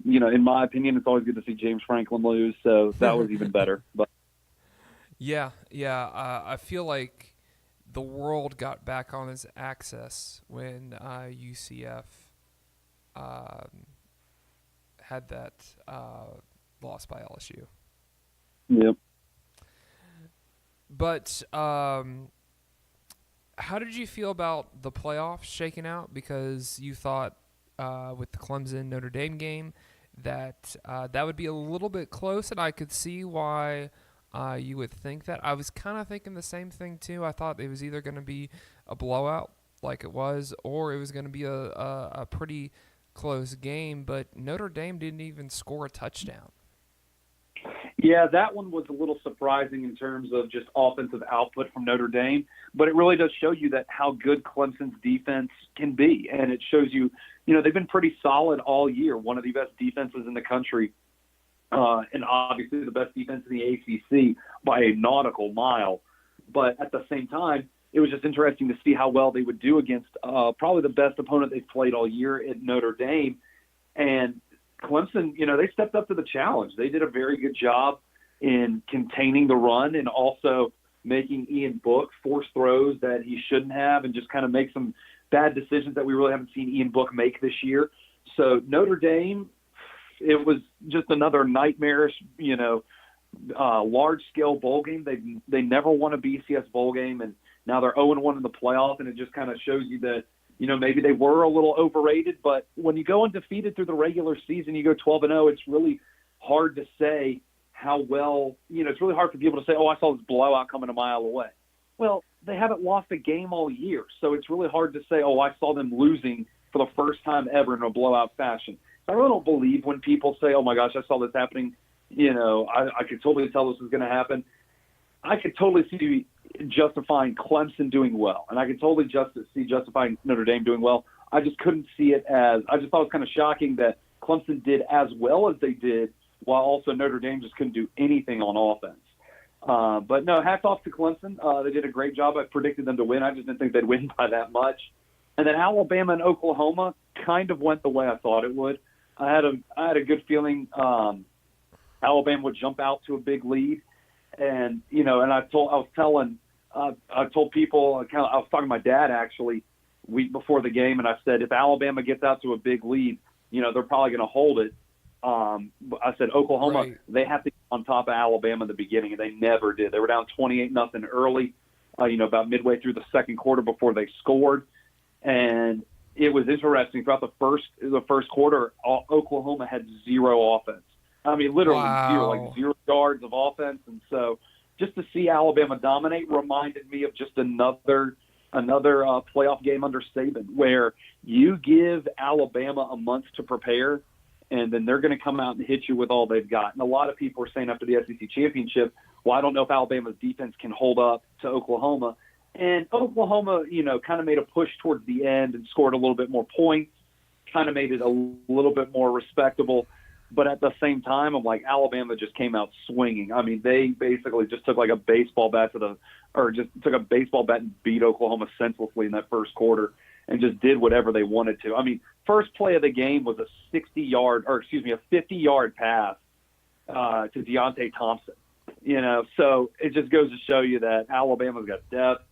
Speaker 3: in my opinion, it's always good to see James Franklin lose. So that was even better. But
Speaker 1: Yeah. I feel like the world got back on its axis when UCF had that loss by LSU.
Speaker 3: Yep.
Speaker 1: But how did you feel about the playoffs shaking out? Because you thought with the Clemson Notre Dame game that that would be a little bit close, and I could see why you would think that. I was kind of thinking the same thing too. I thought it was either going to be a blowout like it was, or it was going to be a pretty close game, but Notre Dame didn't even score a touchdown.
Speaker 3: Yeah, that one was a little surprising in terms of just offensive output from Notre Dame, but it really does show you that how good Clemson's defense can be, and it shows you, they've been pretty solid all year, one of the best defenses in the country, and obviously the best defense in the ACC by a nautical mile. But at the same time, it was just interesting to see how well they would do against probably the best opponent they've played all year at Notre Dame. And Clemson, they stepped up to the challenge. They did a very good job in containing the run and also making Ian Book force throws that he shouldn't have and just kind of make some bad decisions that we really haven't seen Ian Book make this year. So Notre Dame, it was just another nightmarish, large-scale bowl game. They never won a BCS bowl game, and now they're 0-1 in the playoff, and it just kind of shows you that, maybe they were a little overrated. But when you go undefeated through the regular season, you go 12-0, it's really hard to say how well, it's really hard for people to say, oh, I saw this blowout coming a mile away. Well, they haven't lost a game all year, so it's really hard to say, oh, I saw them losing for the first time ever in a blowout fashion. I really don't believe when people say, oh, my gosh, I saw this happening. I could totally tell this was going to happen. I could totally see justifying Clemson doing well, and I could totally see justifying Notre Dame doing well. I just couldn't see it as – I just thought it was kind of shocking that Clemson did as well as they did while also Notre Dame just couldn't do anything on offense. But, no, hats off to Clemson. They did a great job. I predicted them to win. I just didn't think they'd win by that much. And then Alabama and Oklahoma kind of went the way I thought it would. I had a good feeling Alabama would jump out to a big lead. And, I was talking to my dad actually week before the game, and I said, if Alabama gets out to a big lead, they're probably going to hold it. But I said, Oklahoma,
Speaker 1: Right.
Speaker 3: They have to get on top of Alabama in the beginning, and they never did. They were down 28-0 early, about midway through the second quarter before they scored. And it was interesting. Throughout the first quarter, Oklahoma had zero offense. I mean, literally
Speaker 1: Wow.
Speaker 3: 0 yards of offense. And so just to see Alabama dominate reminded me of just another playoff game under Saban, where you give Alabama a month to prepare, and then they're going to come out and hit you with all they've got. And a lot of people are saying after the SEC championship, well, I don't know if Alabama's defense can hold up to Oklahoma. And Oklahoma, kind of made a push towards the end and scored a little bit more points, kind of made it a little bit more respectable. But at the same time, I'm like, Alabama just came out swinging. I mean, they basically just took a baseball bat and beat Oklahoma senselessly in that first quarter and just did whatever they wanted to. I mean, first play of the game was a 50-yard pass to Deontay Thompson. So it just goes to show you that Alabama's got depth,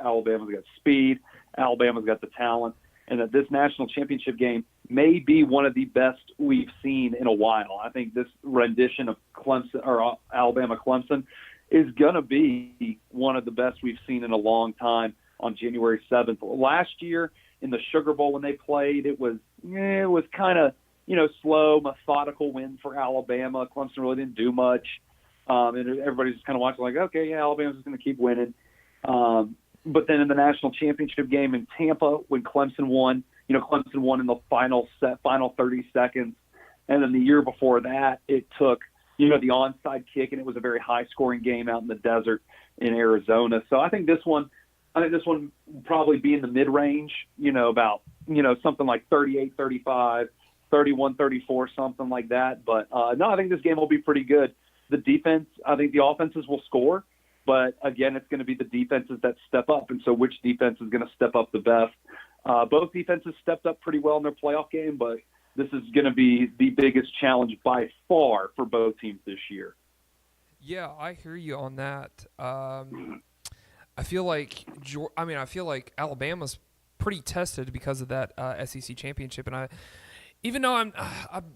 Speaker 3: Alabama's got speed, Alabama's got the talent, and that this national championship game may be one of the best we've seen in a while. I think this rendition of Clemson or Alabama Clemson is going to be one of the best we've seen in a long time on January 7th. Last year, in the Sugar Bowl when they played. It was kind of, slow, methodical win for Alabama. Clemson really didn't do much. And everybody's just kind of watching like, okay, yeah, Alabama's just going to keep winning. But then in the national championship game in Tampa, when Clemson won, Clemson won in the final 30 seconds. And then the year before that, it took, the onside kick, and it was a very high-scoring game out in the desert in Arizona. So I think this one will probably be in the mid-range, about, something like 38-35, 31-34, something like that. But, no, I think this game will be pretty good. The defense, I think the offenses will score. But, again, it's going to be the defenses that step up. And so which defense is going to step up the best? Both defenses stepped up pretty well in their playoff game, but this is going to be the biggest challenge by far for both teams this year.
Speaker 1: Yeah, I hear you on that. I feel like Alabama's pretty tested because of that SEC championship, and even though I'm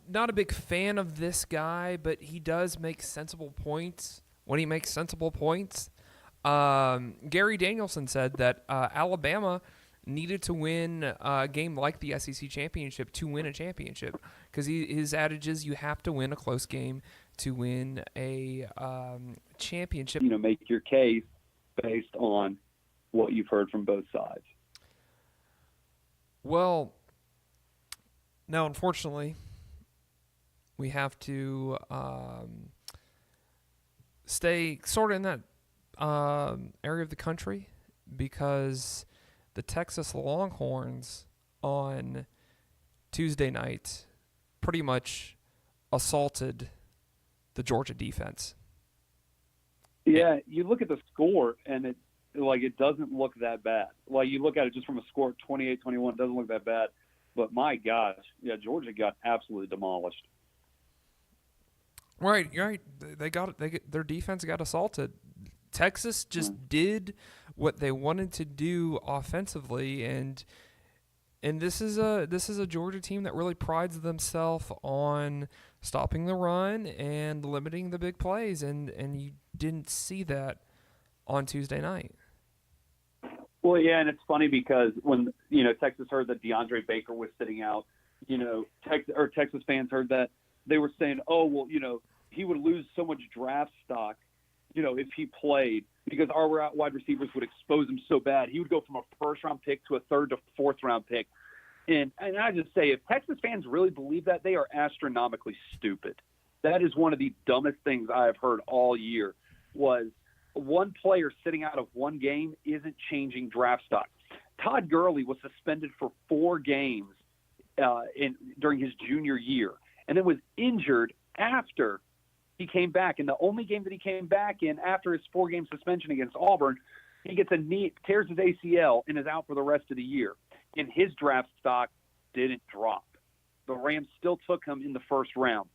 Speaker 1: not a big fan of this guy, but he does make sensible points. When he makes sensible points, Gary Danielson said that Alabama needed to win a game like the SEC championship to win a championship, because his adage is you have to win a close game to win a championship.
Speaker 3: Make your case based on what you've heard from both sides.
Speaker 1: Well, now unfortunately, we have to stay sort of in that area of the country, because the Texas Longhorns on Tuesday night pretty much assaulted the Georgia defense.
Speaker 3: Yeah, you look at the score, and it doesn't look that bad. Like, you look at it just from a score of 28-21, it doesn't look that bad. But my gosh, yeah, Georgia got absolutely demolished.
Speaker 1: Right. Their defense got assaulted. Texas just did what they wanted to do offensively, and this is a Georgia team that really prides themselves on stopping the run and limiting the big plays, and you didn't see that on Tuesday night.
Speaker 3: Well, yeah, and it's funny because when Texas heard that DeAndre Baker was sitting out, Texas fans heard that, they were saying, oh, well, he would lose so much draft stock, if he played, because our wide receivers would expose him so bad. He would go from a first-round pick to a third to fourth-round pick. And I just say, if Texas fans really believe that, they are astronomically stupid. That is one of the dumbest things I have heard all year, was one player sitting out of one game isn't changing draft stock. Todd Gurley was suspended for 4 games during his junior year, and then was injured after he came back. And the only game that he came back in after his 4-game suspension against Auburn, he gets tears his ACL, and is out for the rest of the year. And his draft stock didn't drop. The Rams still took him in the first round.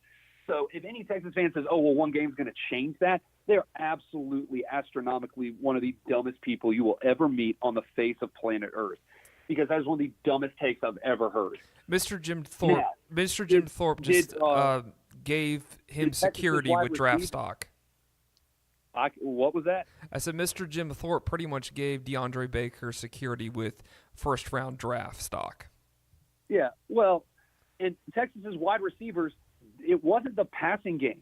Speaker 3: So if any Texas fan says, oh, well, one game's going to change that, they're absolutely astronomically one of the dumbest people you will ever meet on the face of planet Earth, because that is one of the dumbest takes I've ever heard.
Speaker 1: Mr. Jim Thorpe. Yeah. Mr. Jim Thorpe just gave him security with draft stock.
Speaker 3: What was that?
Speaker 1: I said Mr. Jim Thorpe pretty much gave DeAndre Baker security with first-round draft stock.
Speaker 3: Yeah, well, in Texas's wide receivers, it wasn't the passing game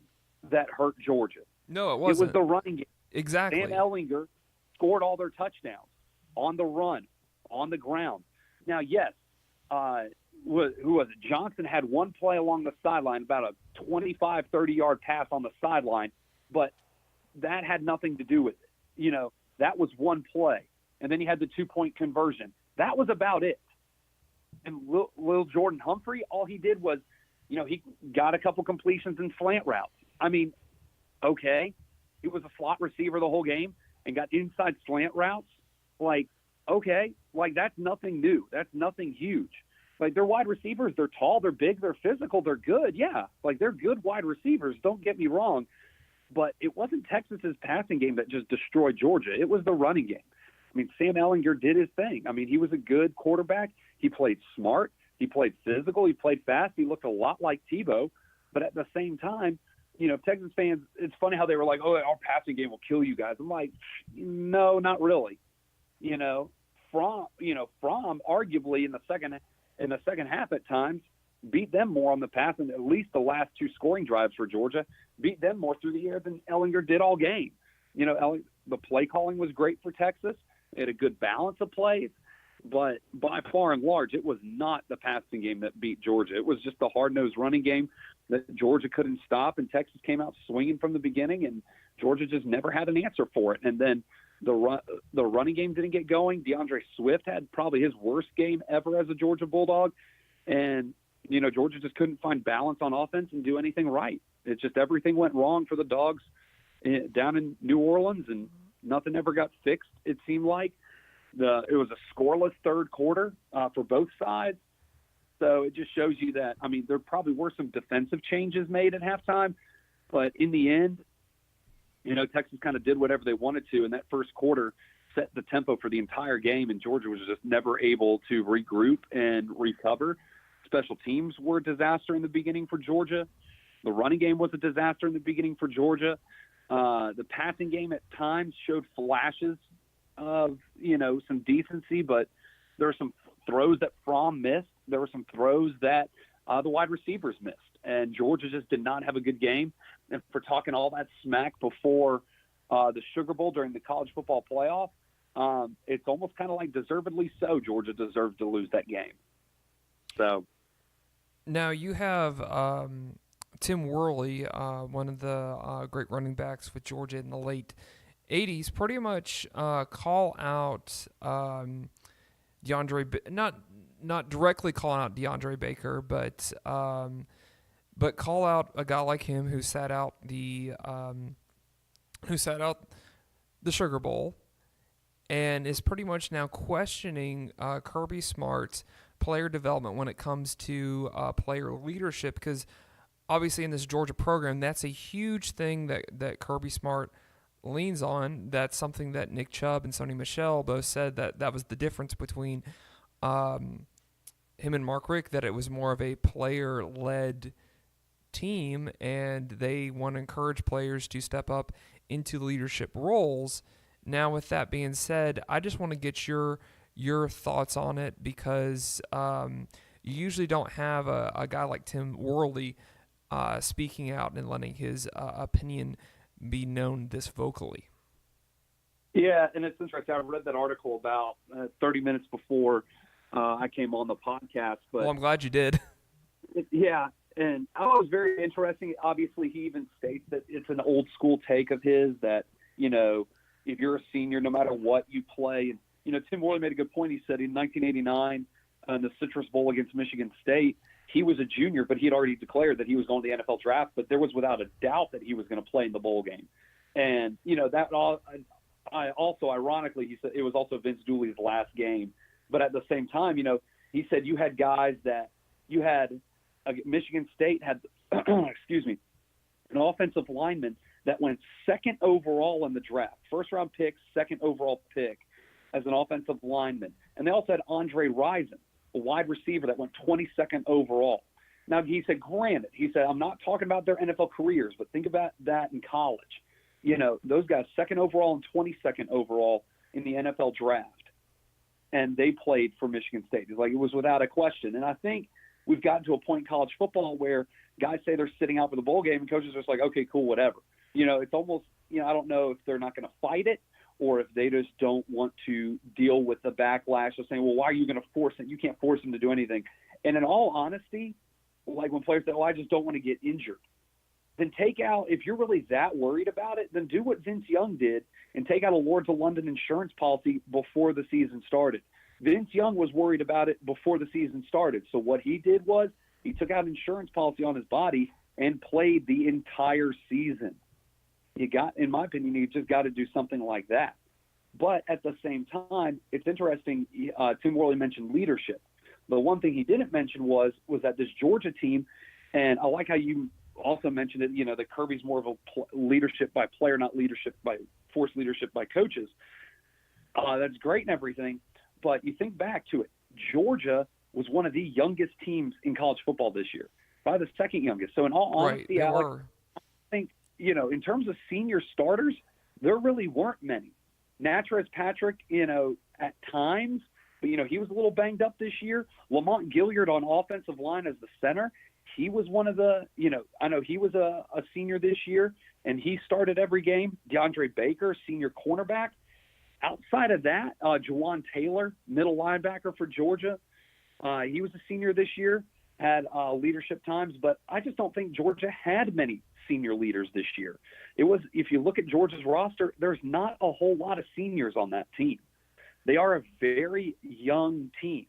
Speaker 3: that hurt Georgia.
Speaker 1: No, it wasn't.
Speaker 3: It was the running game.
Speaker 1: Exactly.
Speaker 3: Sam Ehlinger scored all their touchdowns on the run, on the ground. Now, yes, who was it? Johnson had one play along the sideline, about a 25, 30-yard pass on the sideline, but that had nothing to do with it. That was one play. And then he had the 2-point conversion. That was about it. And Lil Jordan Humphrey, all he did was, he got a couple completions and slant routes. I mean, okay, he was a slot receiver the whole game and got inside slant routes. That's nothing new. That's nothing huge. They're wide receivers. They're tall. They're big. They're physical. They're good. Yeah, they're good wide receivers. Don't get me wrong. But it wasn't Texas's passing game that just destroyed Georgia. It was the running game. I mean, Sam Ehlinger did his thing. I mean, he was a good quarterback. He played smart. He played physical. He played fast. He looked a lot like Tebow. But at the same time, Texas fans, it's funny how they were like, oh, our passing game will kill you guys. I'm like, no, not really. From arguably in the second half at times beat them more on the pass, and at least the last two scoring drives for Georgia beat them more through the air than Ellinger did all game. The play calling was great for Texas. They had a good balance of plays, but by far and large, it was not the passing game that beat Georgia. It was just the hard-nosed running game that Georgia couldn't stop, and Texas came out swinging from the beginning, and Georgia just never had an answer for it. And then the running game didn't get going. DeAndre Swift had probably his worst game ever as a Georgia Bulldog, and Georgia just couldn't find balance on offense and do anything right. It's just everything went wrong for the Dogs down in New Orleans, and nothing ever got fixed, it seemed like. It was a scoreless third quarter for both sides. So it just shows you that, there probably were some defensive changes made at halftime, but in the end, Texas kind of did whatever they wanted to, and that first quarter set the tempo for the entire game, and Georgia was just never able to regroup and recover. Special teams were a disaster in the beginning for Georgia. The running game was a disaster in the beginning for Georgia. The passing game at times showed flashes of, some decency, but there were some throws that Fromm missed. There were some throws that the wide receivers missed, and Georgia just did not have a good game. And for talking all that smack before the Sugar Bowl during the college football playoff, it's almost kind of like deservedly so. Georgia deserved to lose that game. So
Speaker 1: now you have Tim Whirley, one of the great running backs with Georgia in the late 80s, pretty much call out not directly calling out DeAndre Baker, but call out a guy like him who sat out the Sugar Bowl, and is pretty much now questioning Kirby Smart's player development when it comes to player leadership, because obviously in this Georgia program, that's a huge thing that Kirby Smart leans on. That's something that Nick Chubb and Sony Michel both said that was the difference between him and Mark Richt, that it was more of a player-led team, and they want to encourage players to step up into leadership roles. Now, with that being said, I just want to get your thoughts on it, because you usually don't have a guy like Tim Whirley speaking out and letting his opinion be known this vocally.
Speaker 3: Yeah, and it's interesting. I read that article about 30 minutes before I came on the podcast. But
Speaker 1: well, I'm glad you did.
Speaker 3: Yeah, and I was very interesting. Obviously, he even states that it's an old school take of his that, if you're a senior, no matter what you play. And, Tim Whirley made a good point. He said in 1989, in the Citrus Bowl against Michigan State, he was a junior, but he had already declared that he was going to the NFL draft. But there was without a doubt that he was going to play in the bowl game. And, that all. I also, ironically, he said it was also Vince Dooley's last game. But at the same time, he said you had guys that you had Michigan State had, excuse me, an offensive lineman that went second overall in the draft, first-round pick, second overall pick as an offensive lineman. And they also had Andre Rison, a wide receiver that went 22nd overall. Now, he said, granted, I'm not talking about their NFL careers, but think about that in college. Those guys, second overall and 22nd overall in the NFL draft, and they played for Michigan State. It's like it was without a question. And I think we've gotten to a point in college football where guys say they're sitting out for the bowl game, and coaches are just like, okay, cool, whatever. It's almost, I don't know if they're not going to fight it or if they just don't want to deal with the backlash of saying, well, why are you going to force it? You can't force them to do anything. And in all honesty, like when players say, I just don't want to get injured. Then take out, if you're really that worried about it, then do what Vince Young did and take out a Lords of London insurance policy before the season started. Vince Young was worried about it before the season started. So what he did was he took out insurance policy on his body and played the entire season. In my opinion, you just got to do something like that. But at the same time, it's interesting. Tim Whirley mentioned leadership. The one thing he didn't mention was that this Georgia team, and I like how you also mentioned it, that Kirby's more of a leadership by player, not forced leadership by coaches. That's great and everything. But you think back to it, Georgia was one of the youngest teams in college football this year, probably the second youngest. So in all honesty, Alex, I think, in terms of senior starters, there really weren't many. Natras Patrick, at times, but, he was a little banged up this year. Lamont Gilliard on offensive line as the center, he was one of the, I know he was a senior this year, and he started every game. DeAndre Baker, senior cornerback. Outside of that, Jawan Taylor, middle linebacker for Georgia, he was a senior this year, had leadership times, but I just don't think Georgia had many senior leaders this year. It was, if you look at Georgia's roster, there's not a whole lot of seniors on that team. They are a very young team.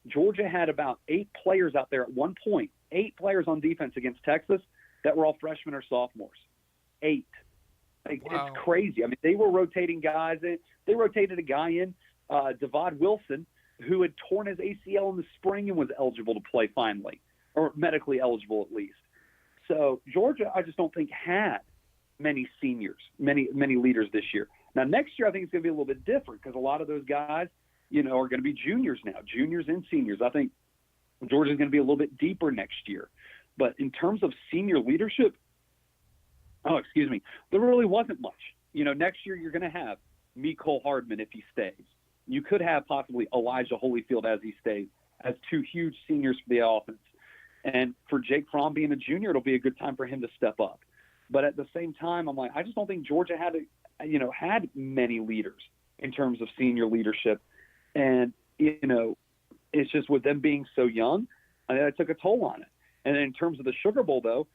Speaker 3: Georgia had about 8 players out there at one point, 8 players on defense against Texas that were all freshmen or sophomores. 8.
Speaker 1: Wow.
Speaker 3: It's crazy. I mean, they were rotating guys in. They rotated a guy in, Devod Wilson, who had torn his ACL in the spring and was eligible to play finally, or medically eligible at least. So Georgia, I just don't think had many seniors, many leaders this year. Now, next year, I think it's going to be a little bit different because a lot of those guys, are going to be juniors now, juniors and seniors. I think Georgia's going to be a little bit deeper next year. But in terms of senior leadership, there really wasn't much. Next year you're going to have Mecole Hardman if he stays. You could have possibly Elijah Holyfield as he stays, as 2 huge seniors for the offense. And for Jake Fromm being a junior, it'll be a good time for him to step up. But at the same time, I'm like, I just don't think Georgia had many leaders in terms of senior leadership. And, it's just with them being so young, it took a toll on it. And in terms of the Sugar Bowl, though,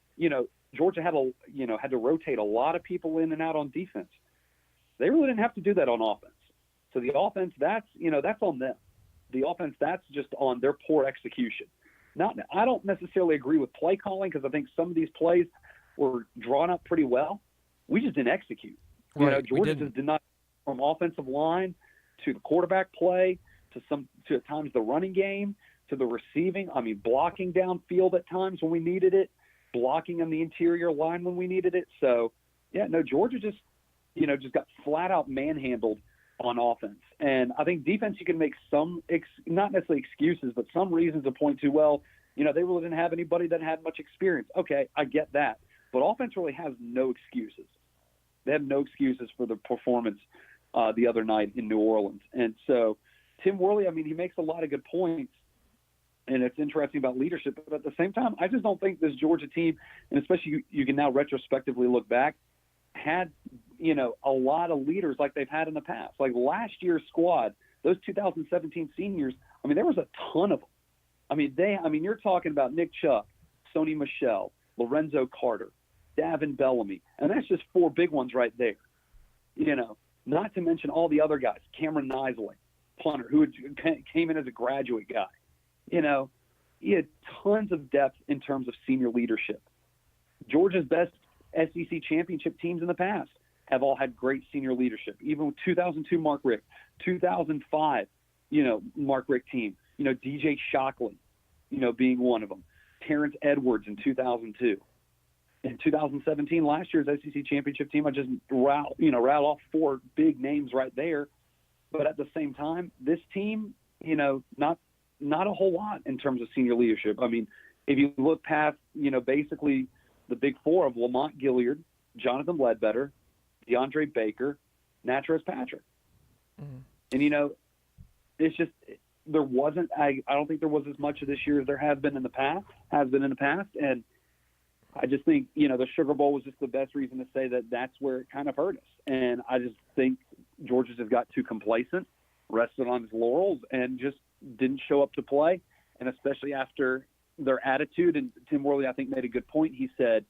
Speaker 3: Georgia had to rotate a lot of people in and out on defense. They really didn't have to do that on offense. So the offense, that's on them. The offense, that's just on their poor execution. I don't necessarily agree with play calling because I think some of these plays were drawn up pretty well. We just didn't execute.
Speaker 1: Right,
Speaker 3: Georgia just did not, from offensive line to the quarterback play to at times the running game to the receiving. I mean, blocking downfield at times when we needed it, blocking on the interior line when we needed it. So, Georgia just got flat out manhandled on offense. And I think defense, you can make some, not necessarily excuses, but some reasons to point to, well, they really didn't have anybody that had much experience. Okay, I get that. But offense really has no excuses. They have no excuses for the performance the other night in New Orleans. And so Tim Whirley, he makes a lot of good points. And it's interesting about leadership. But at the same time, I just don't think this Georgia team, and especially you can now retrospectively look back, had, a lot of leaders like they've had in the past. Like last year's squad, those 2017 seniors, there was a ton of them. You're talking about Nick Chubb, Sony Michel, Lorenzo Carter, Davin Bellamy, and that's just 4 big ones right there. Not to mention all the other guys, Cameron Nisley, punter, who came in as a graduate guy. He had tons of depth in terms of senior leadership. Georgia's best SEC championship teams in the past have all had great senior leadership. Even with 2002 Mark Richt, 2005, Mark Richt team, DJ Shockley, being one of them. Terrence Edwards in 2002. In 2017, last year's SEC championship team, I just rattled off 4 big names right there. But at the same time, this team, not a whole lot in terms of senior leadership. If you look past, basically the big 4 of Lamont Gilliard, Jonathan Ledbetter, DeAndre Baker, Natras Patrick.
Speaker 1: Mm-hmm.
Speaker 3: And, it's just there wasn't – I don't think there was as much of this year as there has been in the past. And I just think, the Sugar Bowl was just the best reason to say that that's where it kind of hurt us. And I just think Georgia just got too complacent, rested on his laurels, and just didn't show up to play. And especially after their attitude, and Tim Whirley, I think, made a good point. He said,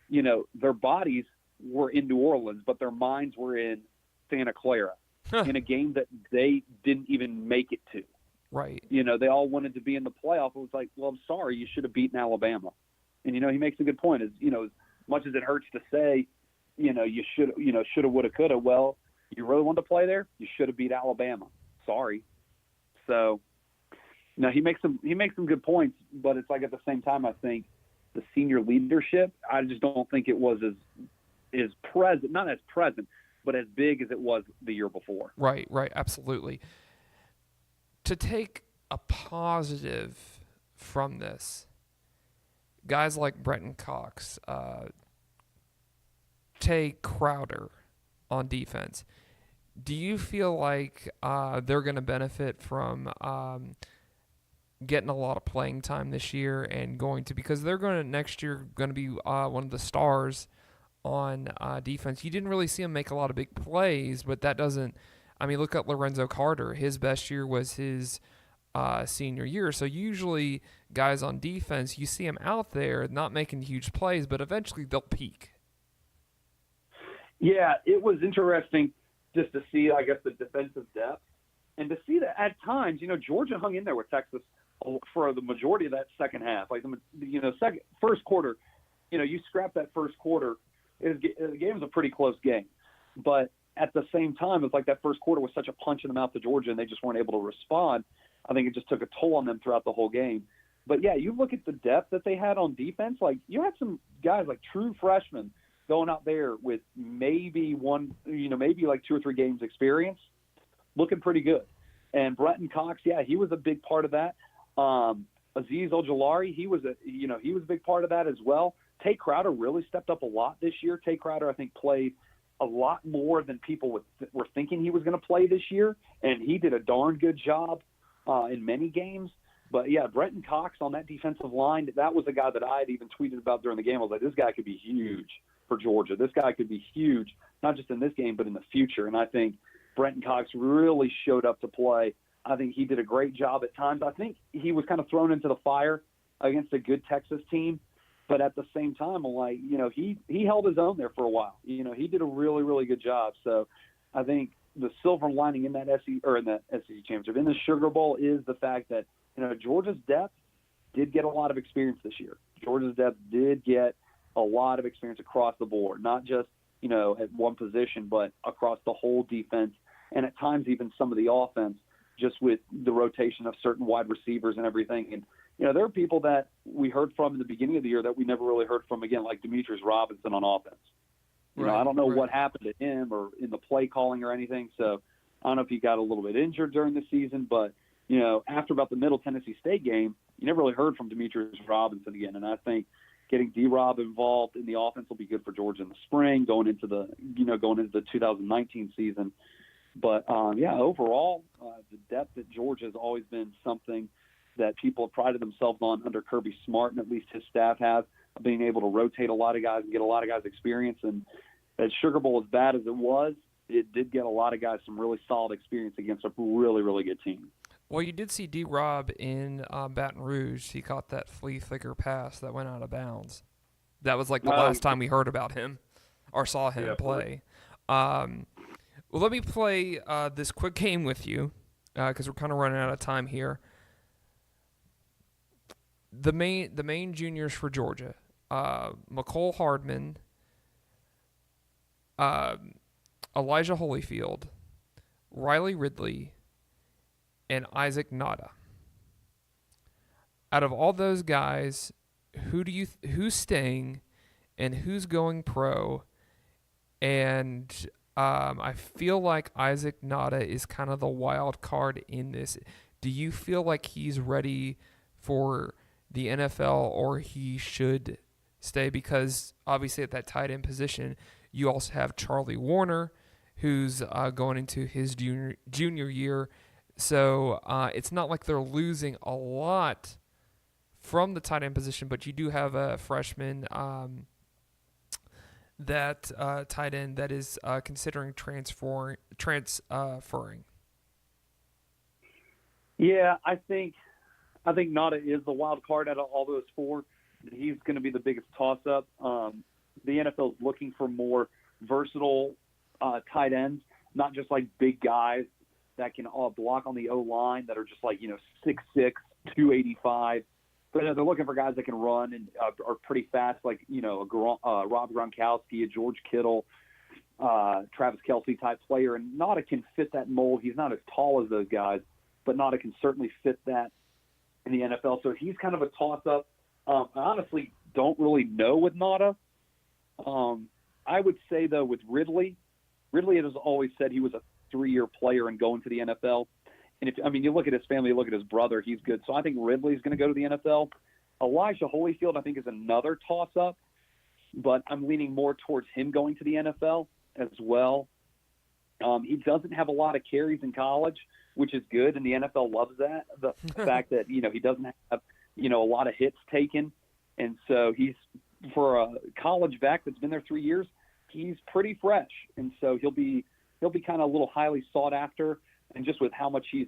Speaker 3: their bodies were in New Orleans, but their minds were in Santa Clara in a game that they didn't even make it to.
Speaker 1: Right.
Speaker 3: They all wanted to be in the playoff. It was like, well, I'm sorry, you should have beaten Alabama. And, he makes a good point. As much as it hurts to say, you shoulda, woulda, coulda. Well, you really wanted to play there? You should have beat Alabama. Sorry. So, he makes some good points, but it's like at the same time, I think the senior leadership, I just don't think it was as present, not as present, but as big as it was the year before.
Speaker 1: Right, absolutely. To take a positive from this, guys like Brenton Cox, Tay Crowder on defense, Do you feel like they're going to benefit from getting a lot of playing time this year and because they're going to next year going to be one of the stars on defense? You didn't really see him make a lot of big plays, but that doesn't. I mean, look at Lorenzo Carter. His best year was his senior year. So usually guys on defense, you see them out there not making huge plays, but eventually they'll peak.
Speaker 3: Yeah, it was interesting just to see, I guess, the defensive depth and to see that at times, Georgia hung in there with Texas for the majority of that second half. Like, first quarter, you scrap that first quarter, the game was a pretty close game. But at the same time, it's like that first quarter was such a punch in the mouth to Georgia, and they just weren't able to respond. I think it just took a toll on them throughout the whole game. But, yeah, you look at the depth that they had on defense. Like, you had some guys like true freshmen going out there with maybe like 2 or 3 games experience, looking pretty good. And Brenton Cox, yeah, he was a big part of that. Azeez Ojulari, he was a big part of that as well. Tay Crowder really stepped up a lot this year. Tay Crowder, I think, played a lot more than people were thinking he was going to play this year, and he did a darn good job in many games. But, yeah, Brenton Cox on that defensive line, that was a guy that I had even tweeted about during the game. I was like, this guy could be huge for Georgia. This guy could be huge, not just in this game, but in the future. And I think Brenton Cox really showed up to play. I think he did a great job at times. I think he was kind of thrown into the fire against a good Texas team. But at the same time, I'm like, he held his own there for a while. He did a really, really good job. So I think the silver lining in that SEC championship, in the Sugar Bowl, is the fact that, Georgia's depth did get a lot of experience this year. Georgia's depth did get a lot of experience across the board, not just, at one position, but across the whole defense and at times even some of the offense, just with the rotation of certain wide receivers and everything. And, there are people that we heard from in the beginning of the year that we never really heard from again, like Demetrius Robinson on offense. I don't know what happened to him or in the play calling or anything. So I don't know if he got a little bit injured during the season, but, after about the Middle Tennessee State game, you never really heard from Demetrius Robinson again. And I think getting D-Rob involved in the offense will be good for Georgia in the spring, going into the 2019 season. But, overall, the depth at Georgia has always been something that people have prided themselves on under Kirby Smart, and at least his staff have, being able to rotate a lot of guys and get a lot of guys experience. And at Sugar Bowl, as bad as it was, it did get a lot of guys some really solid experience against a really, really good team.
Speaker 1: Well, you did see D-Rob in Baton Rouge. He caught that flea flicker pass that went out of bounds. That was like the last time we heard about him or saw him play. Well, let me play this quick game with you because we're kind of running out of time here. The main juniors for Georgia, McCole Hardman, Elijah Holyfield, Riley Ridley, and Isaac Nada. Out of all those guys, who's staying and who's going pro? And I feel like Isaac Nada is kind of the wild card in this. Do you feel like he's ready for the NFL or he should stay? Because obviously at that tight end position, you also have Charlie Warner, who's going into his junior year. So it's not like they're losing a lot from the tight end position, but you do have a freshman tight end that is considering transferring.
Speaker 3: Yeah, I think Nada is the wild card out of all those four. He's going to be the biggest toss-up. The NFL is looking for more versatile tight ends, not just like big guys that can block on the O-line that are just like, 6'6", 285. But they're looking for guys that can run and are pretty fast, like, Rob Gronkowski, a George Kittle, Travis Kelce type player. And Nada can fit that mold. He's not as tall as those guys, but Nada can certainly fit that in the NFL. So he's kind of a toss-up. I honestly don't really know with Nada. I would say, though, with Ridley has always said he was a 3-year player and going to the NFL. And you look at his family, you look at his brother, he's good. So I think Ridley's going to go to the NFL. Elijah Holyfield, I think, is another toss-up, but I'm leaning more towards him going to the NFL as well. He doesn't have a lot of carries in college, which is good, and the NFL loves that. The fact that, he doesn't have, a lot of hits taken. And so he's, for a college back that's been there 3 years, he's pretty fresh. And so he'll be kind of a little highly sought after. And just with how much he's,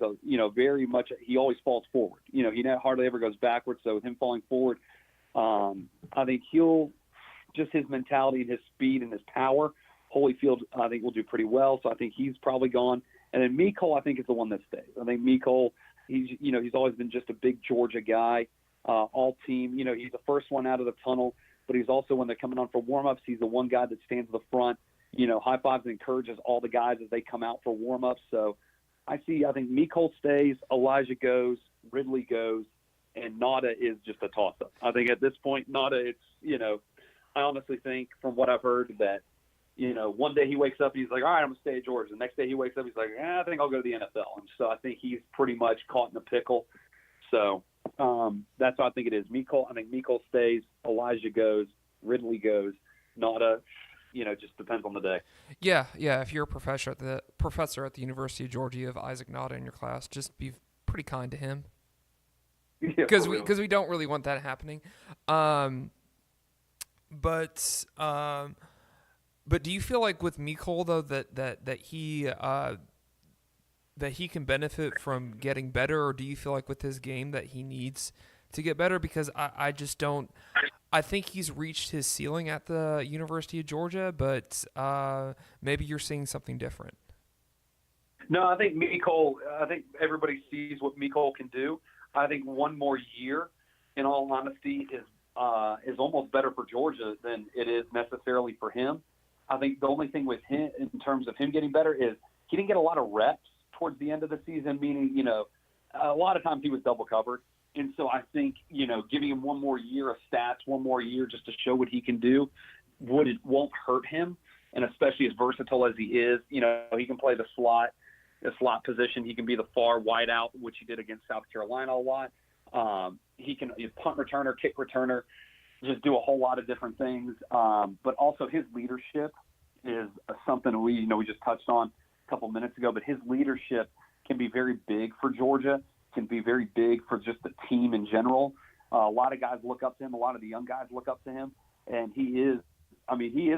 Speaker 3: very much, he always falls forward. He hardly ever goes backwards. So with him falling forward, I think just his mentality and his speed and his power, Holyfield, I think, will do pretty well. So I think he's probably gone. And then Mecole, I think, is the one that stays. I think Mecole, he's always been just a big Georgia guy, all team. He's the first one out of the tunnel, but he's also, when they're coming on for warm-ups, he's the one guy that stands at the front, high fives and encourages all the guys as they come out for warm-ups. So I think Mecole stays, Elijah goes, Ridley goes, and Nada is just a toss-up. I think at this point, Nada, I honestly think, from what I've heard, that, one day he wakes up and he's like, all right, I'm going to stay at Georgia. The next day he wakes up, he's like, I think I'll go to the NFL. And so I think he's pretty much caught in a pickle. So that's how I think it is. I think Mecole stays, Elijah goes, Ridley goes, Nada, just depends on the day.
Speaker 1: Yeah. If you're a professor at the University of Georgia, you have Isaac Nada in your class, just be pretty kind to him. Because we don't really want that happening. But do you feel like with Mecole, though, that he can benefit from getting better, or do you feel like with his game that he needs to get better? Because I just don't. I think he's reached his ceiling at the University of Georgia, but maybe you're seeing something different.
Speaker 3: No, I think everybody sees what Mecole can do. I think one more year, in all honesty, is almost better for Georgia than it is necessarily for him. I think the only thing with him, in terms of him getting better, is he didn't get a lot of reps towards the end of the season, meaning, a lot of times he was double covered. And so I think, giving him one more year of stats, one more year just to show what he can do, won't hurt him. And especially as versatile as he is, he can play the slot position. He can be the far wide out, which he did against South Carolina a lot. He's punt returner, kick returner, just do a whole lot of different things. But also his leadership is something we just touched on a couple minutes ago, but his leadership can be very big for Georgia, can be very big for just the team in general. A lot of guys look up to him. A lot of the young guys look up to him, and he is a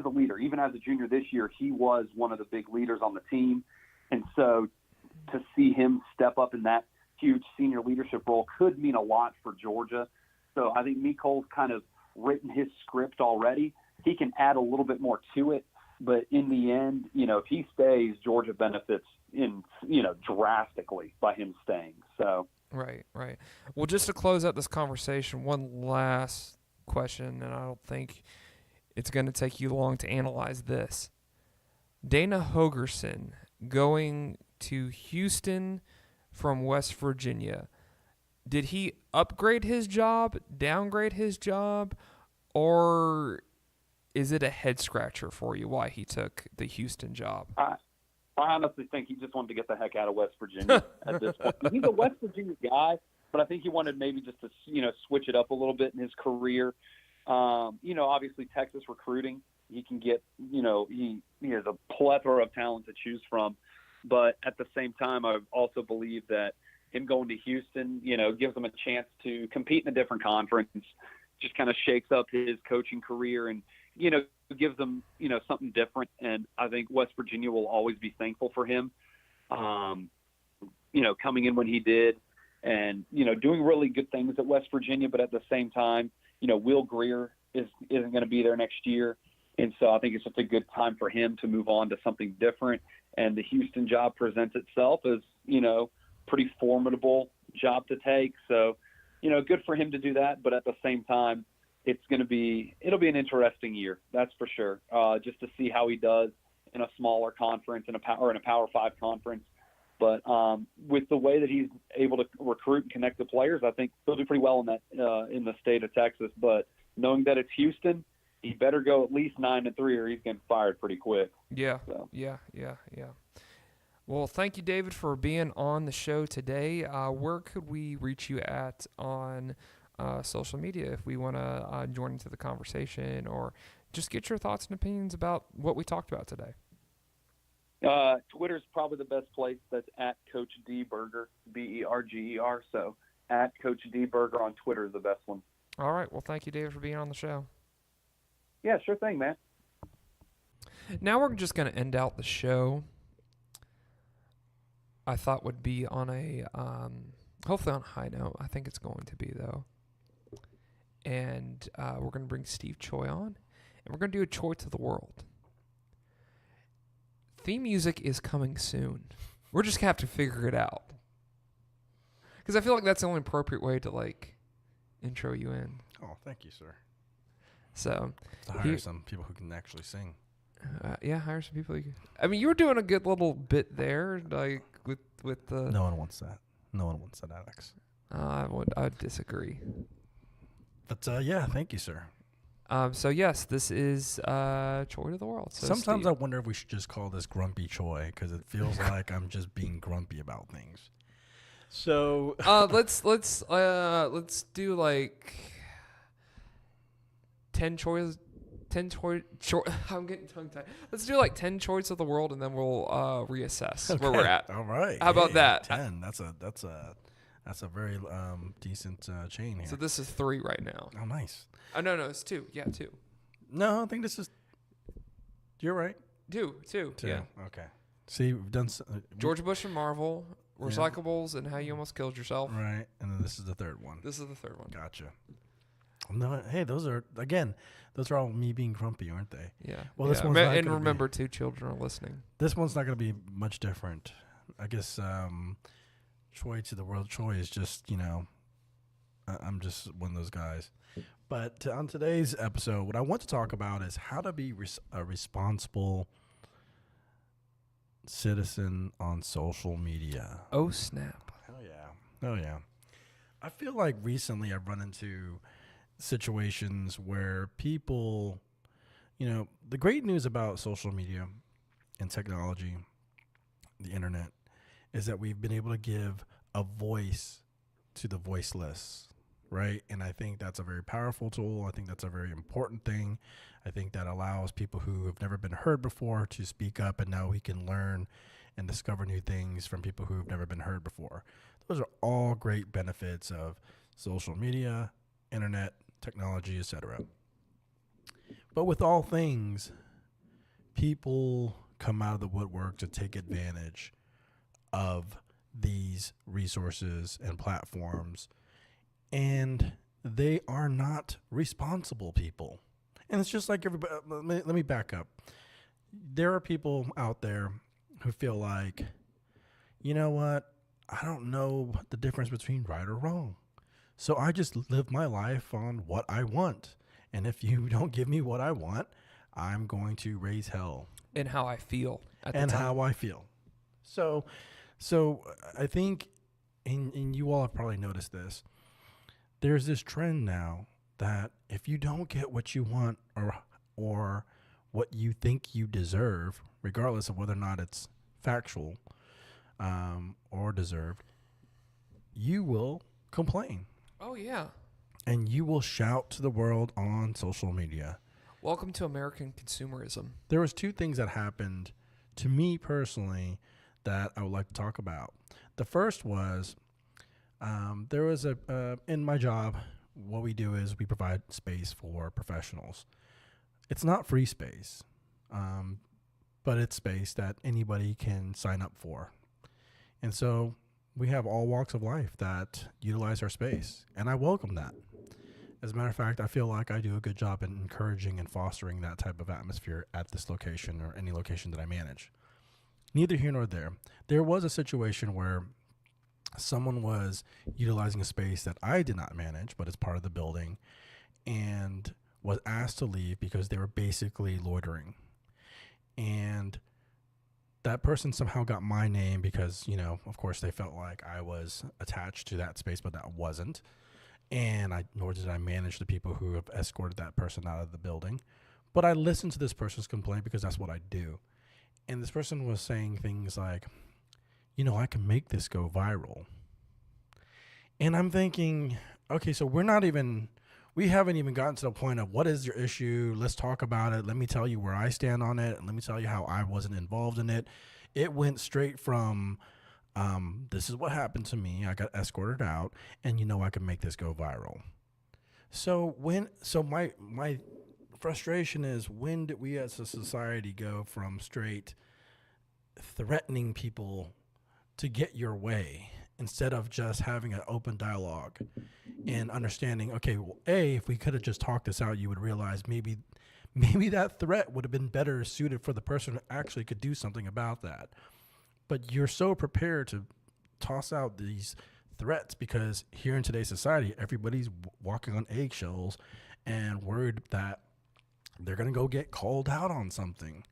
Speaker 3: leader. Even as a junior this year, he was one of the big leaders on the team. And so to see him step up in that huge senior leadership role could mean a lot for Georgia. So I think Mecole's kind of written his script already. He can add a little bit more to it, but in the end, if he stays, Georgia benefits drastically by him staying. So
Speaker 1: Right. Well, just to close out this conversation, one last question, and I don't think it's going to take you long to analyze this. Dana Hogerson going to Houston from West Virginia. Did he upgrade his job, downgrade his job, or is it a head scratcher for you why he took the Houston job?
Speaker 3: I honestly think he just wanted to get the heck out of West Virginia at this point. He's a West Virginia guy, but I think he wanted maybe just to, switch it up a little bit in his career. Obviously Texas recruiting, he can get, he has a plethora of talent to choose from. But at the same time, I also believe that him going to Houston, gives him a chance to compete in a different conference, just kind of shakes up his coaching career and, gives them, something different. And I think West Virginia will always be thankful for him, coming in when he did and, doing really good things at West Virginia. But at the same time, Will Grier isn't going to be there next year. And so I think it's just a good time for him to move on to something different. And the Houston job presents itself as, pretty formidable job to take. So, good for him to do that. But at the same time, it'll be an interesting year. That's for sure. Just to see how he does in a smaller conference, in a Power 5 conference. But with the way that he's able to recruit and connect the players, I think he'll do pretty well in that in the state of Texas. But knowing that it's Houston, he better go at least 9-3 or he's getting fired pretty quick.
Speaker 1: Yeah.
Speaker 3: So.
Speaker 1: Yeah. Well, thank you, David, for being on the show today. Where could we reach you at on social media if we want to join into the conversation or just get your thoughts and opinions about what we talked about today?
Speaker 3: Twitter's probably the best place. That's at Coach D Burger, Berger. So at Coach D Burger on Twitter is the best one.
Speaker 1: All right. Well, thank you, David, for being on the show.
Speaker 3: Yeah, sure thing, man.
Speaker 1: Now we're just going to end out the show. I thought would be on a, hopefully on a high note. I think it's going to be, though. And we're going to bring Steve Choi on, and we're going to do a Choice of the World. Theme music is coming soon. We're just going to have to figure it out. Because I feel like that's the only appropriate way to, like, intro you in.
Speaker 2: Oh, thank you, sir.
Speaker 1: So,
Speaker 2: to hire some people who can actually sing.
Speaker 1: Yeah, hire some people. I mean, you were doing a good little bit there, like with the.
Speaker 2: No one wants that. No one wants that, Alex.
Speaker 1: I would disagree.
Speaker 2: But yeah, thank you, sir.
Speaker 1: So yes, this is Choi of the World. So
Speaker 2: sometimes
Speaker 1: Steve.
Speaker 2: I wonder if we should just call this Grumpy Choi because it feels like I'm just being grumpy about things. So
Speaker 1: let's do like 10 choices. 10 choice. I'm getting tongue tied. Let's do like 10 choice of the world, and then we'll reassess where we're at.
Speaker 2: All right.
Speaker 1: How about that?
Speaker 2: 10. That's a very decent chain here.
Speaker 1: So this is 3 right now.
Speaker 2: Oh, nice.
Speaker 1: Oh no, it's 2. Yeah, 2.
Speaker 2: No, I think this is. You're right.
Speaker 1: 2. Yeah.
Speaker 2: Okay. See, we've done
Speaker 1: George Bush and Marvel, recyclables, and how you almost killed yourself.
Speaker 2: Right, and then this is the third one.
Speaker 1: This is the third one.
Speaker 2: Gotcha. No, hey, those are all me being grumpy, aren't they?
Speaker 1: Yeah.
Speaker 2: Well, this one's not
Speaker 1: and
Speaker 2: gonna
Speaker 1: remember, 2 children are listening.
Speaker 2: This one's not going to be much different. I guess Choi to the world. Choi is just, I'm just one of those guys. But on today's episode, what I want to talk about is how to be a responsible citizen on social media.
Speaker 1: Oh, snap.
Speaker 2: Hell yeah. Oh, yeah. I feel like recently I've run into situations where people, the great news about social media and technology, the internet, is that we've been able to give a voice to the voiceless, right? And I think that's a very powerful tool. I think that's a very important thing. I think that allows people who have never been heard before to speak up, and now we can learn and discover new things from people who have never been heard before. Those are all great benefits of social media, internet, technology, etc. But with all things, people come out of the woodwork to take advantage of these resources and platforms, and they are not responsible people. And it's just like everybody. Let me back up. There are people out there who feel like, you know what? I don't know the difference between right or wrong. So I just live my life on what I want. And if you don't give me what I want, I'm going to raise hell.
Speaker 1: And how I feel at the
Speaker 2: and
Speaker 1: time.
Speaker 2: how I feel. So I think, and you all have probably noticed this, there's this trend now that if you don't get what you want or what you think you deserve, regardless of whether or not it's factual or deserved, you will complain.
Speaker 1: Oh, yeah.
Speaker 2: And you will shout to the world on social media.
Speaker 1: Welcome to American consumerism.
Speaker 2: There was 2 things that happened to me personally that I would like to talk about. The first was there was in my job, what we do is we provide space for professionals. It's not free space, but it's space that anybody can sign up for. And so we have all walks of life that utilize our space, and I welcome that. As a matter of fact, I feel like I do a good job in encouraging and fostering that type of atmosphere at this location or any location that I manage. Neither here nor there. There was a situation where someone was utilizing a space that I did not manage, but it's part of the building, and was asked to leave because they were basically loitering. And that person somehow got my name because, of course they felt like I was attached to that space, but that wasn't. And nor did I manage the people who have escorted that person out of the building. But I listened to this person's complaint because that's what I do. And this person was saying things like, I can make this go viral. And I'm thinking, okay, so we're not even We haven't even gotten to the point of what is your issue. Let's talk about it. Let me tell you where I stand on it, and let me tell you how I wasn't involved in it. It went straight from this is what happened to me. I got escorted out, and I can make this go viral. So my frustration is, when did we as a society go from straight threatening people to get your way, instead of just having an open dialogue and understanding, okay, well, if we could have just talked this out, you would realize maybe that threat would have been better suited for the person who actually could do something about that. But you're so prepared to toss out these threats because here in today's society, everybody's walking on eggshells and worried that they're going to go get called out on something.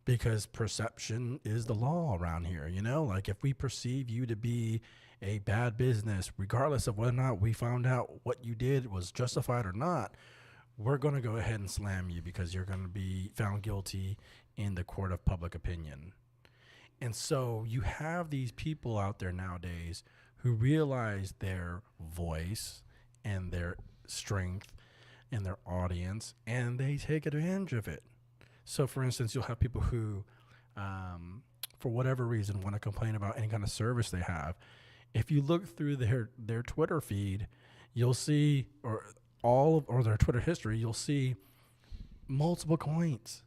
Speaker 2: Because perception is the law around here, Like, if we perceive you to be a bad business, regardless of whether or not we found out what you did was justified or not, we're going to go ahead and slam you because you're going to be found guilty in the court of public opinion. And so you have these people out there nowadays who realize their voice and their strength and their audience, and they take advantage of it. So, for instance, you'll have people who, for whatever reason, want to complain about any kind of service they have. If you look through their Twitter feed, you'll see, or their Twitter history, you'll see multiple complaints.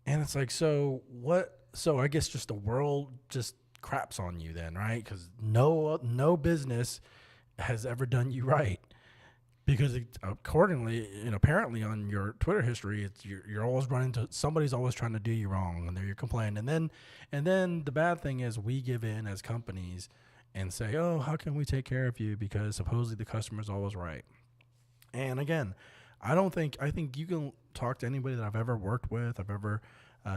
Speaker 2: And it's like, so what? So I guess just the world just craps on you then, right? Because no business has ever done you right. Because accordingly, apparently on your Twitter history, it's you're always running to somebody's always trying to do you wrong, and they're complaining. And then the bad thing is we give in as companies and say, oh, how can we take care of you? Because supposedly the customer's always right. And again, I think you can talk to anybody that I've ever worked with, I've ever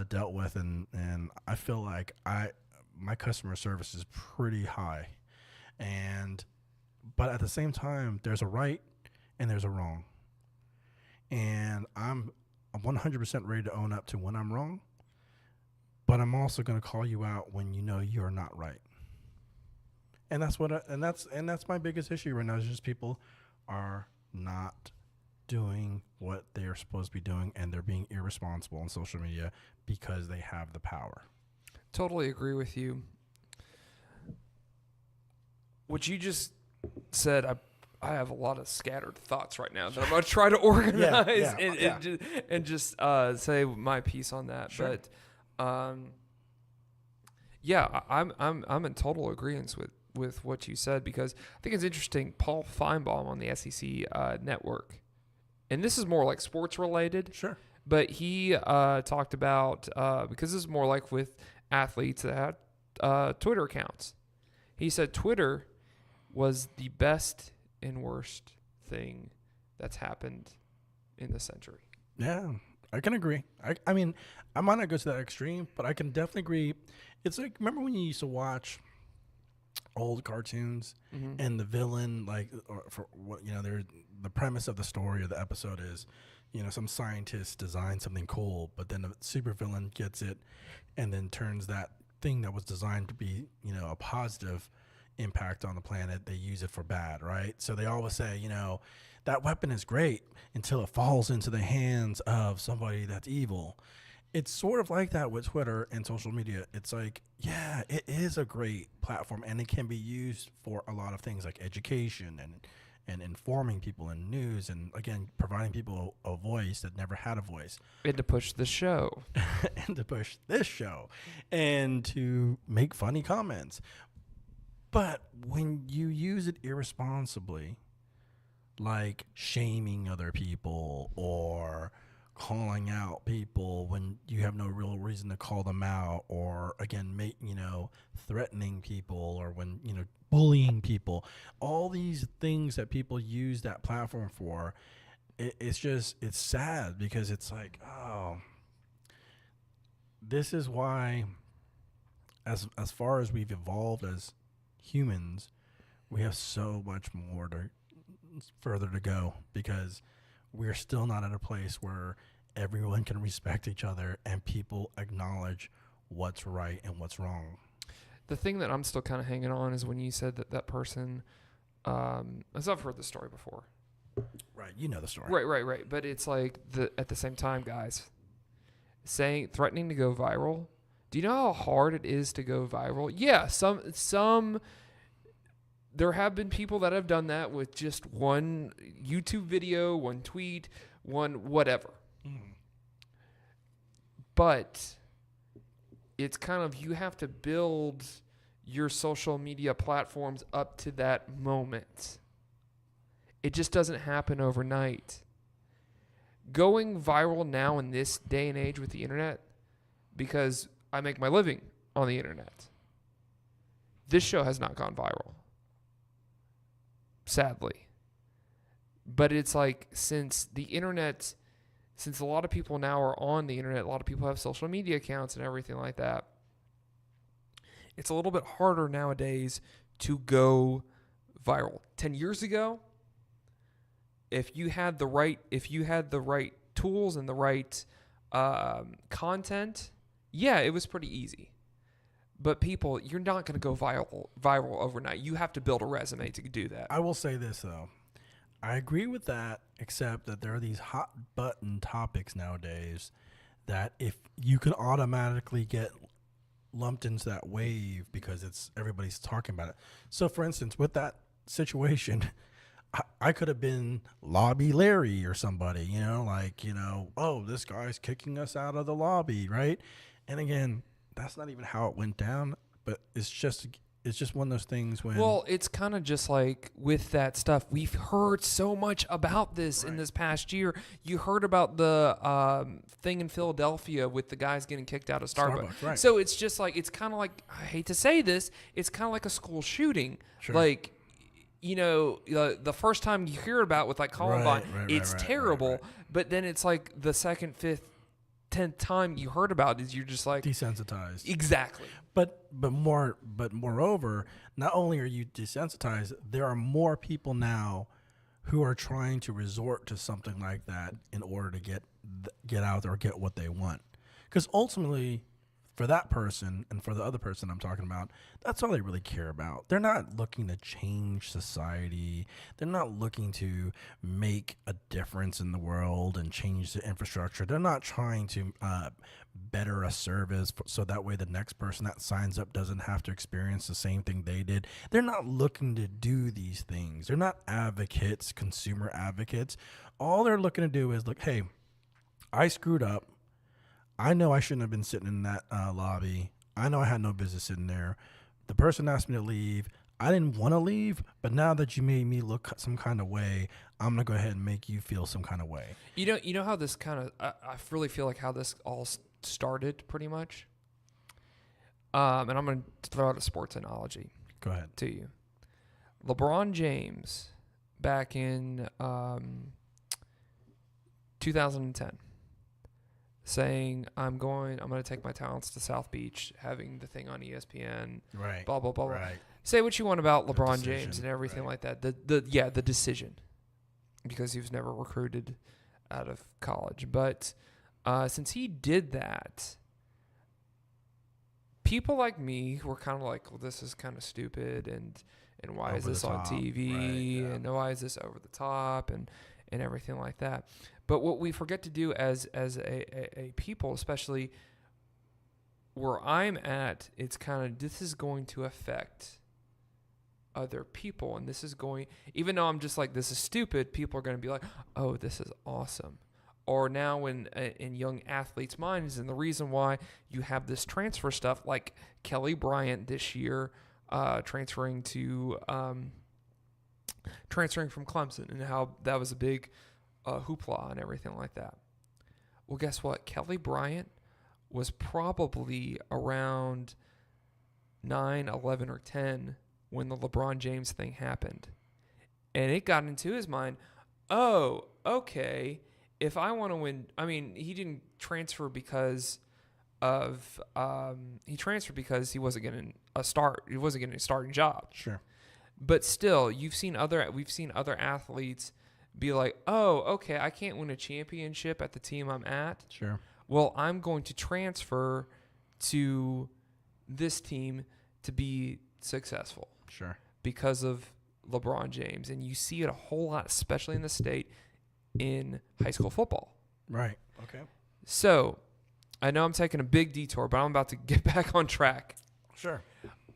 Speaker 2: dealt with, and I feel like my customer service is pretty high. But at the same time, there's a right and there's a wrong. And I'm 100% ready to own up to when I'm wrong, but I'm also going to call you out when you're not right. And that's that's my biggest issue right now, is just people are not doing what they're supposed to be doing, and they're being irresponsible on social media because they have the power.
Speaker 1: Totally agree with you. What you just said, I have a lot of scattered thoughts right now that I'm going to try to organize and just say my piece on that. Sure. But I'm in total agreement with what you said, because I think it's interesting. Paul Feinbaum on the SEC network, and this is more like sports related.
Speaker 2: Sure.
Speaker 1: But he talked about, because this is more like with athletes that had Twitter accounts. He said Twitter was the best and worst thing that's happened in the century.
Speaker 2: Yeah, I can agree. I mean, I might not go to that extreme, but I can definitely agree. It's like, remember when you used to watch old cartoons and the villain, like, or for what the premise of the story or the episode is, some scientist designed something cool, but then the supervillain gets it and then turns that thing that was designed to be, a positive impact on the planet, they use it for bad, right? So they always say, that weapon is great until it falls into the hands of somebody that's evil. It's sort of like that with Twitter and social media. It's like, yeah, it is a great platform, and it can be used for a lot of things like education and informing people in news, and again, providing people a voice that never had a voice.
Speaker 1: And to push the show.
Speaker 2: And to push this show. And to make funny comments. But when you use it irresponsibly, like shaming other people or calling out people when you have no real reason to call them out, or again, threatening people, or when, bullying people, all these things that people use that platform for, it's sad, because it's like, oh, this is why, as far as we've evolved as humans, we have so much further to go, because we're still not at a place where everyone can respect each other and people acknowledge what's right and what's wrong.
Speaker 1: The thing that I'm still kind of hanging on is when you said that person, as I've heard this story before,
Speaker 2: Right. You know the story.
Speaker 1: Right. But it's like at the same time, guys, threatening to go viral. Do you know how hard it is to go viral? Yeah, some there have been people that have done that with just one YouTube video, one tweet, one whatever. But it's kind of, you have to build your social media platforms up to that moment. It just doesn't happen overnight. Going viral now in this day and age with the internet, because I make my living on the internet, this show has not gone viral, sadly. But it's like, since a lot of people now are on the internet, a lot of people have social media accounts and everything like that, it's a little bit harder nowadays to go viral. 10 years ago, if you had the right tools and the right content, yeah, it was pretty easy. But people, you're not going to go viral overnight. You have to build a resume to do that.
Speaker 2: I will say this, though. I agree with that, except that there are these hot button topics nowadays that if you can automatically get lumped into that wave because everybody's talking about it. So, for instance, with that situation, I could have been Lobby Larry or somebody, oh, this guy's kicking us out of the lobby, right? And again, that's not even how it went down, but it's just one of those things when...
Speaker 1: Well, it's kind of just like with that stuff. We've heard so much about this in this past year. You heard about the thing in Philadelphia with the guys getting kicked out of Starbucks.
Speaker 2: Right.
Speaker 1: So it's just like, it's kind of like, I hate to say this, it's kind of like a school shooting.
Speaker 2: Sure.
Speaker 1: Like, the first time you hear about with like Columbine, it's terrible.
Speaker 2: Right.
Speaker 1: But then it's like the second, fifth, 10th time you heard about it, you're just like
Speaker 2: desensitized.
Speaker 1: Exactly.
Speaker 2: But moreover, not only are you desensitized, there are more people now who are trying to resort to something like that in order to get out there or get what they want. Because ultimately, for that person and for the other person I'm talking about, that's all they really care about. They're not looking to change society. They're not looking to make a difference in the world and change the infrastructure. They're not trying to better a service so that way the next person that signs up doesn't have to experience the same thing they did. They're not looking to do these things. They're not advocates, consumer advocates. All they're looking to do is look, hey, I screwed up. I know I shouldn't have been sitting in that lobby. I know I had no business sitting there. The person asked me to leave. I didn't want to leave, but now that you made me look some kind of way, I'm going to go ahead and make you feel some kind of way.
Speaker 1: You know how this kind of, I really feel like how this all started pretty much. And I'm going to throw out a sports analogy.
Speaker 2: Go ahead.
Speaker 1: To you. LeBron James back in 2010 saying, I'm going to take my talents to South Beach, having the thing on ESPN,
Speaker 2: right?
Speaker 1: Blah blah blah.
Speaker 2: Right.
Speaker 1: Blah. Say what you want about LeBron
Speaker 2: decision,
Speaker 1: James and everything
Speaker 2: right.
Speaker 1: like that. The decision, because he was never recruited out of college. But since he did that, people like me were kind of like, well, this is kind of stupid, and why is this on TV,
Speaker 2: right, yeah.
Speaker 1: and why is this over the top, and everything like that. But what we forget to do as a people, especially where I'm at, it's kind of, this is going to affect other people. And this is going, even though I'm just like, this is stupid, people are going to be like, oh, this is awesome. Or now in young athletes' minds, and the reason why you have this transfer stuff, like Kelly Bryant this year transferring from Clemson, and how that was a big hoopla and everything like that. Well, guess what? Kelly Bryant was probably around 9, 11, or 10 when the LeBron James thing happened. And it got into his mind, oh, okay, if I want to win, I mean, he didn't transfer because of, he transferred because he wasn't getting a start. He wasn't getting a starting job.
Speaker 2: Sure.
Speaker 1: But still, we've seen other athletes be like, oh, okay, I can't win a championship at the team I'm at.
Speaker 2: Sure.
Speaker 1: Well, I'm going to transfer to this team to be successful.
Speaker 2: Sure.
Speaker 1: Because of LeBron James, and you see it a whole lot, especially in the state, in high school football.
Speaker 2: Right. Okay.
Speaker 1: So I know I'm taking a big detour, but I'm about to get back on track.
Speaker 2: Sure.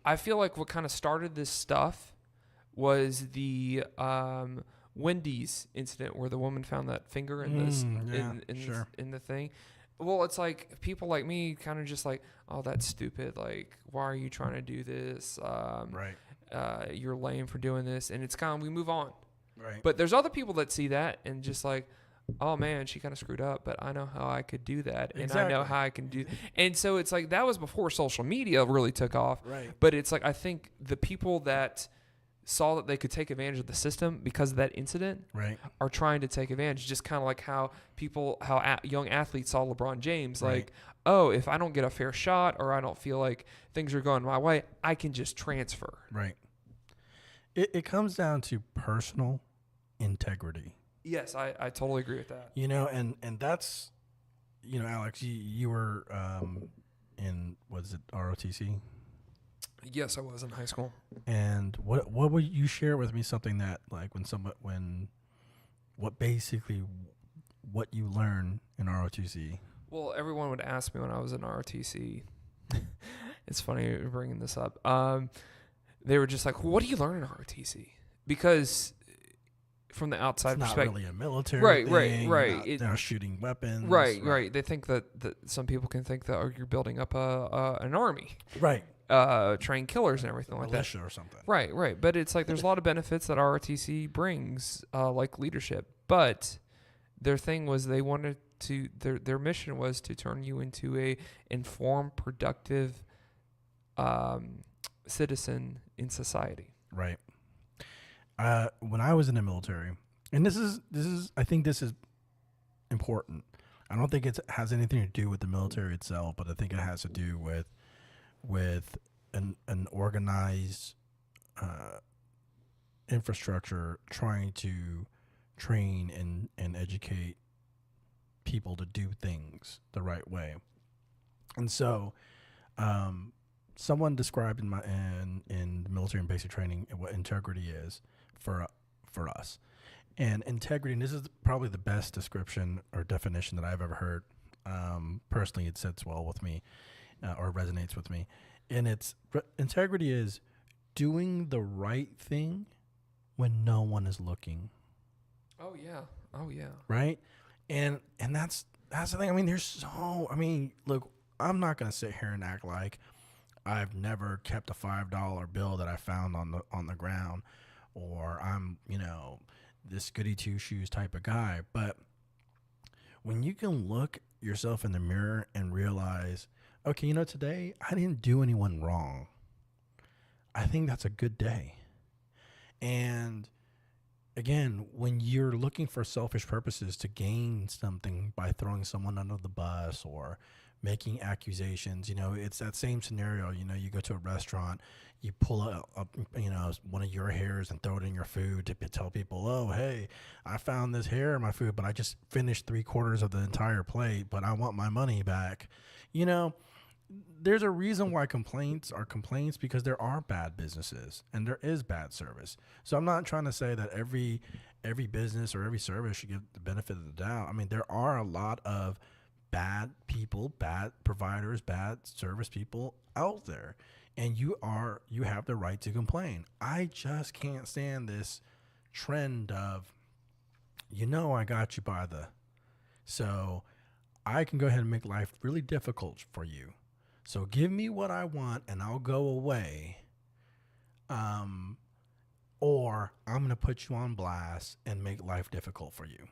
Speaker 1: I feel like what kind of started this stuff was the Wendy's incident where the woman found that finger in this in the thing. Well, it's like people like me kind of just like, oh, that's stupid. Like, why are you trying to do this?
Speaker 2: Right.
Speaker 1: You're lame for doing this. And it's kind of, we move on.
Speaker 2: Right.
Speaker 1: But there's other people that see that and just like, oh man, she kind of screwed up, but I know how I could do that. And I know how I can do. And so it's like, that was before social media really took off.
Speaker 2: Right.
Speaker 1: But it's like, I think the people that saw that they could take advantage of the system because of that incident are trying to take advantage, just kind of like how young athletes saw LeBron James, like, oh, if I don't get a fair shot or I don't feel like things are going my way, I can just transfer.
Speaker 2: Right. It comes down to personal integrity.
Speaker 1: Yes, I totally agree with that.
Speaker 2: You know, and that's, you know, Alex, you were in, was it ROTC?
Speaker 1: Yes, I was in high school.
Speaker 2: And what would you share with me something that, like, what you learn in ROTC?
Speaker 1: Well, everyone would ask me when I was in ROTC. It's funny you're bringing this up. They were just like, what do you learn in ROTC? Because from the outside perspective,
Speaker 2: not really a military thing.
Speaker 1: Right.
Speaker 2: They're not shooting weapons.
Speaker 1: Right. They think that some people can think that you're building up an army.
Speaker 2: Right.
Speaker 1: Train killers and everything like
Speaker 2: Militia
Speaker 1: that.
Speaker 2: or something.
Speaker 1: Right. But it's like there's a lot of benefits that ROTC brings, like leadership. But their thing was they wanted to, their mission was to turn you into a informed, productive citizen in society.
Speaker 2: Right. When I was in the military, and this is I think this is important. I don't think it has anything to do with the military itself, but I think it has to do with an organized infrastructure trying to train and educate people to do things the right way. And so someone described in the military and basic training what integrity is for us. And integrity, and this is probably the best description or definition that I've ever heard. Personally, it sits well with me or resonates with me. And integrity is doing the right thing when no one is looking.
Speaker 1: Oh yeah.
Speaker 2: Right? And that's the thing. I mean, look, I'm not going to sit here and act like I've never kept a $5 bill that I found on the ground, or I'm, this goody two shoes type of guy. But when you can look yourself in the mirror and realize, okay, today I didn't do anyone wrong, I think that's a good day. And again, when you're looking for selfish purposes to gain something by throwing someone under the bus or making accusations, it's that same scenario. You go to a restaurant, you pull up one of your hairs and throw it in your food to tell people, oh, hey, I found this hair in my food, but I just finished 3/4 of the entire plate, but I want my money back. There's a reason why complaints are complaints, because there are bad businesses and there is bad service. So I'm not trying to say that every business or every service should get the benefit of the doubt. I mean, there are a lot of bad people, bad providers, bad service people out there, and you have the right to complain. I just can't stand this trend of, I got you by the, so I can go ahead and make life really difficult for you. So give me what I want and I'll go away. Or I'm going to put you on blast and make life difficult for you.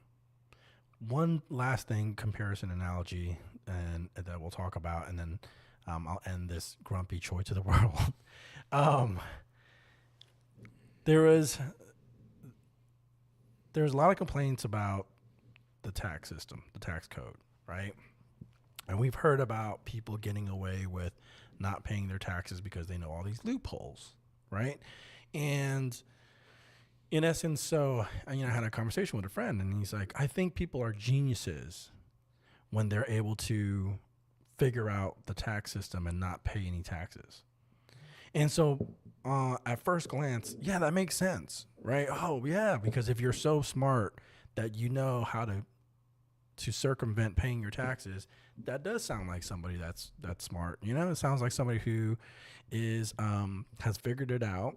Speaker 2: One last thing, comparison analogy, and that we'll talk about, and then I'll end this grumpy choice to the world. There's a lot of complaints about the tax system, the tax code, right? And we've heard about people getting away with not paying their taxes because they know all these loopholes, right? And in essence, so, I had a conversation with a friend, and he's like, I think people are geniuses when they're able to figure out the tax system and not pay any taxes. And so at first glance, yeah, that makes sense, right? Oh, yeah, because if you're so smart that you know how to circumvent paying your taxes, that does sound like somebody that's smart. It sounds like somebody who is has figured it out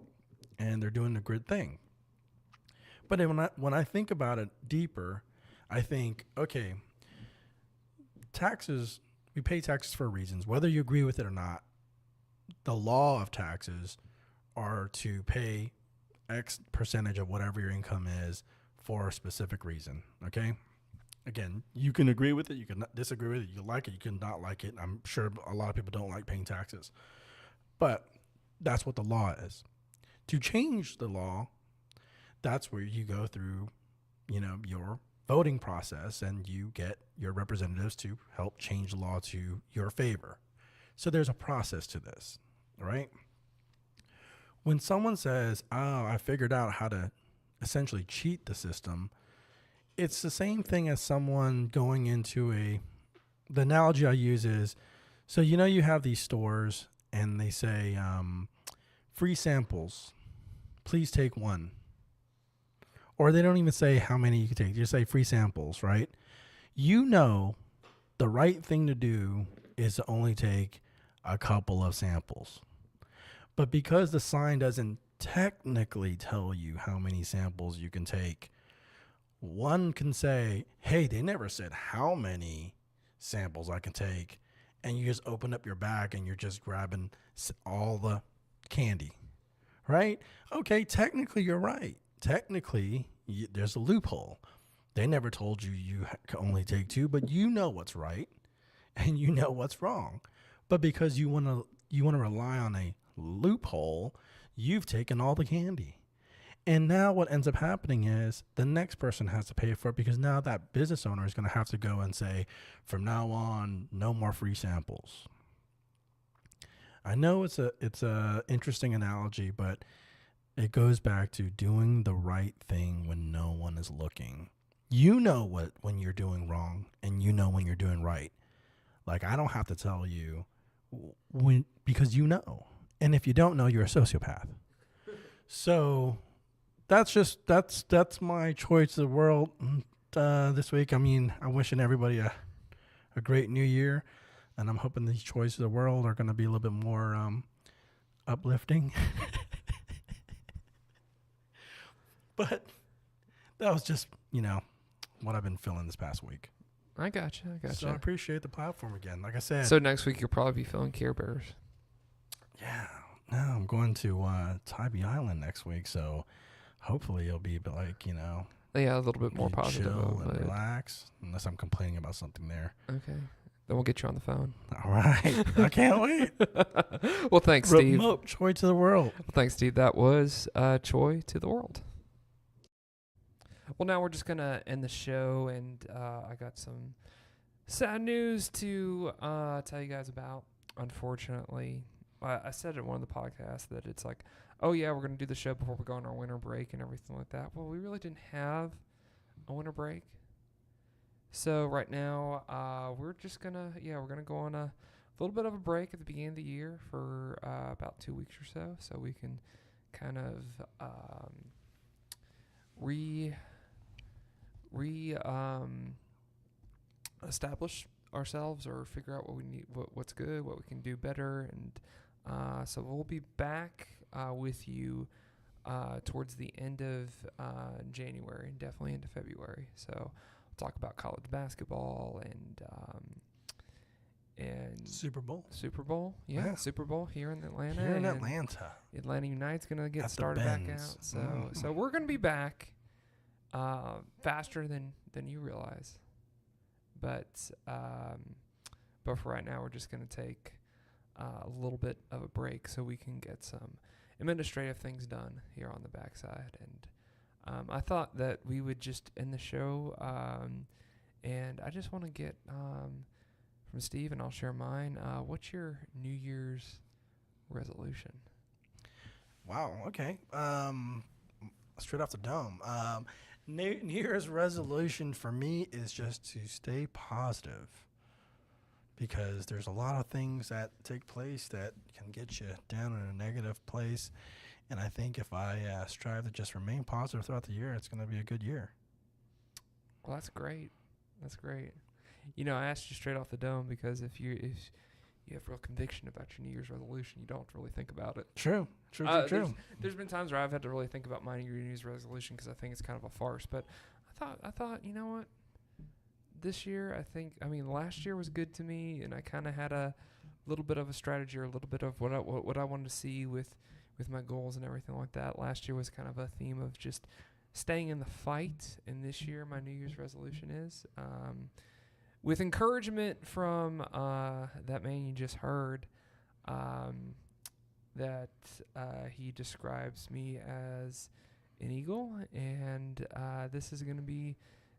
Speaker 2: and they're doing a good thing. But then when I think about it deeper, I think, okay, taxes, we pay taxes for reasons, whether you agree with it or not. The law of taxes are to pay X percentage of whatever your income is for a specific reason. Okay. Again, you can agree with it, you can disagree with it, you can like it, you can not like it. I'm sure a lot of people don't like paying taxes, but that's what the law is. To change the law, that's where you go through, your voting process and you get your representatives to help change the law to your favor. So there's a process to this, right? When someone says, "Oh, I figured out how to essentially cheat the system," it's the same thing as someone going into the analogy I use is, so you have these stores and they say, free samples, please take one. Or they don't even say how many you can take, just say free samples, right? The right thing to do is to only take a couple of samples. But because the sign doesn't technically tell you how many samples you can take, one can say, hey, they never said how many samples I can take. And you just open up your bag and you're just grabbing all the candy, right? Okay, technically you're right. Technically, there's a loophole. They never told you can only take two, but you know what's right and you know what's wrong. But because you want to rely on a loophole, you've taken all the candy. And now what ends up happening is the next person has to pay for it, because now that business owner is going to have to go and say, from now on, no more free samples. I know it's a interesting analogy, but it goes back to doing the right thing when no one is looking. You know when you're doing wrong, and you know when you're doing right. Like, I don't have to tell you because you know. And if you don't know, you're a sociopath. So that's my choice of the world this week. I mean, I'm wishing everybody a great new year, and I'm hoping these choices of the world are going to be a little bit more uplifting. But that was just, what I've been feeling this past week.
Speaker 1: I gotcha.
Speaker 2: So I appreciate the platform again. Like I said.
Speaker 1: So next week you'll probably be feeling Care Bears.
Speaker 2: Yeah. No, I'm going to Tybee Island next week, so hopefully it'll be like,
Speaker 1: Yeah, a little bit more positive.
Speaker 2: Chill and relax, unless I'm complaining about something there.
Speaker 1: Okay. Then we'll get you on the phone.
Speaker 2: All right. I can't wait.
Speaker 1: Well, thanks, Steve.
Speaker 2: Remote Choi to the world.
Speaker 1: Well, thanks, Steve. That was Choi to the world. Well, now we're just going to end the show, and I got some sad news to tell you guys about, unfortunately. I said in one of the podcasts that it's like, oh, yeah, we're going to do the show before we go on our winter break and everything like that. Well, we really didn't have a winter break. So right now, we're just going to, we're going to go on a little bit of a break at the beginning of the year for about 2 weeks or so we can kind of establish ourselves, or figure out what we need, what's good, what we can do better, and so we'll be back with you towards the end of January, and definitely into February. So we'll talk about college basketball and
Speaker 2: Super Bowl.
Speaker 1: Yeah, Super Bowl here in Atlanta. Atlanta United's gonna get started back out. So we're gonna be back faster than you realize. But for right now, we're just going to take a little bit of a break so we can get some administrative things done here on the backside. And I thought that we would just end the show. And I just want to get from Steve, and I'll share mine. What's your New Year's resolution?
Speaker 2: Wow. Okay. Straight off the dome. New Year's resolution for me is just to stay positive. because there's a lot of things that take place that can get you down in a negative place. And I think if I strive to just remain positive throughout the year, it's going to be a good year.
Speaker 1: Well, that's great. That's great. You know, I asked you straight off the dome because if you have real conviction about your New Year's resolution, you don't really think about it.
Speaker 2: True.
Speaker 1: There's been times where I've had to really think about my New Year's resolution because I think it's kind of a farce. But I thought, you know what? This year, last year was good to me, and I kind of had a little bit of a strategy or a little bit of what I wanted to see with my goals and everything like that. Last year was kind of a theme of just staying in the fight, and this year my New Year's resolution is, with encouragement from that man you just heard, that he describes me as an eagle, and this is going to be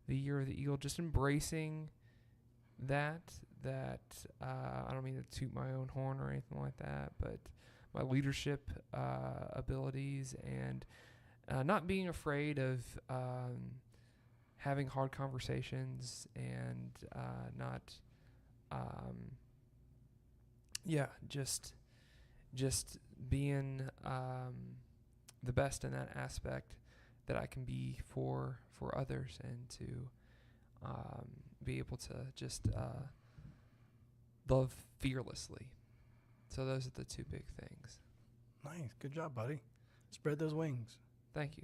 Speaker 1: the year of the eagle, just embracing that I don't mean to toot my own horn or anything like that, but my leadership abilities and not being afraid of having hard conversations and just being the best in that aspect that I can be for others, and to be able to just love fearlessly. So those are the two big things.
Speaker 2: Nice. Good job, buddy. Spread those wings.
Speaker 1: Thank you.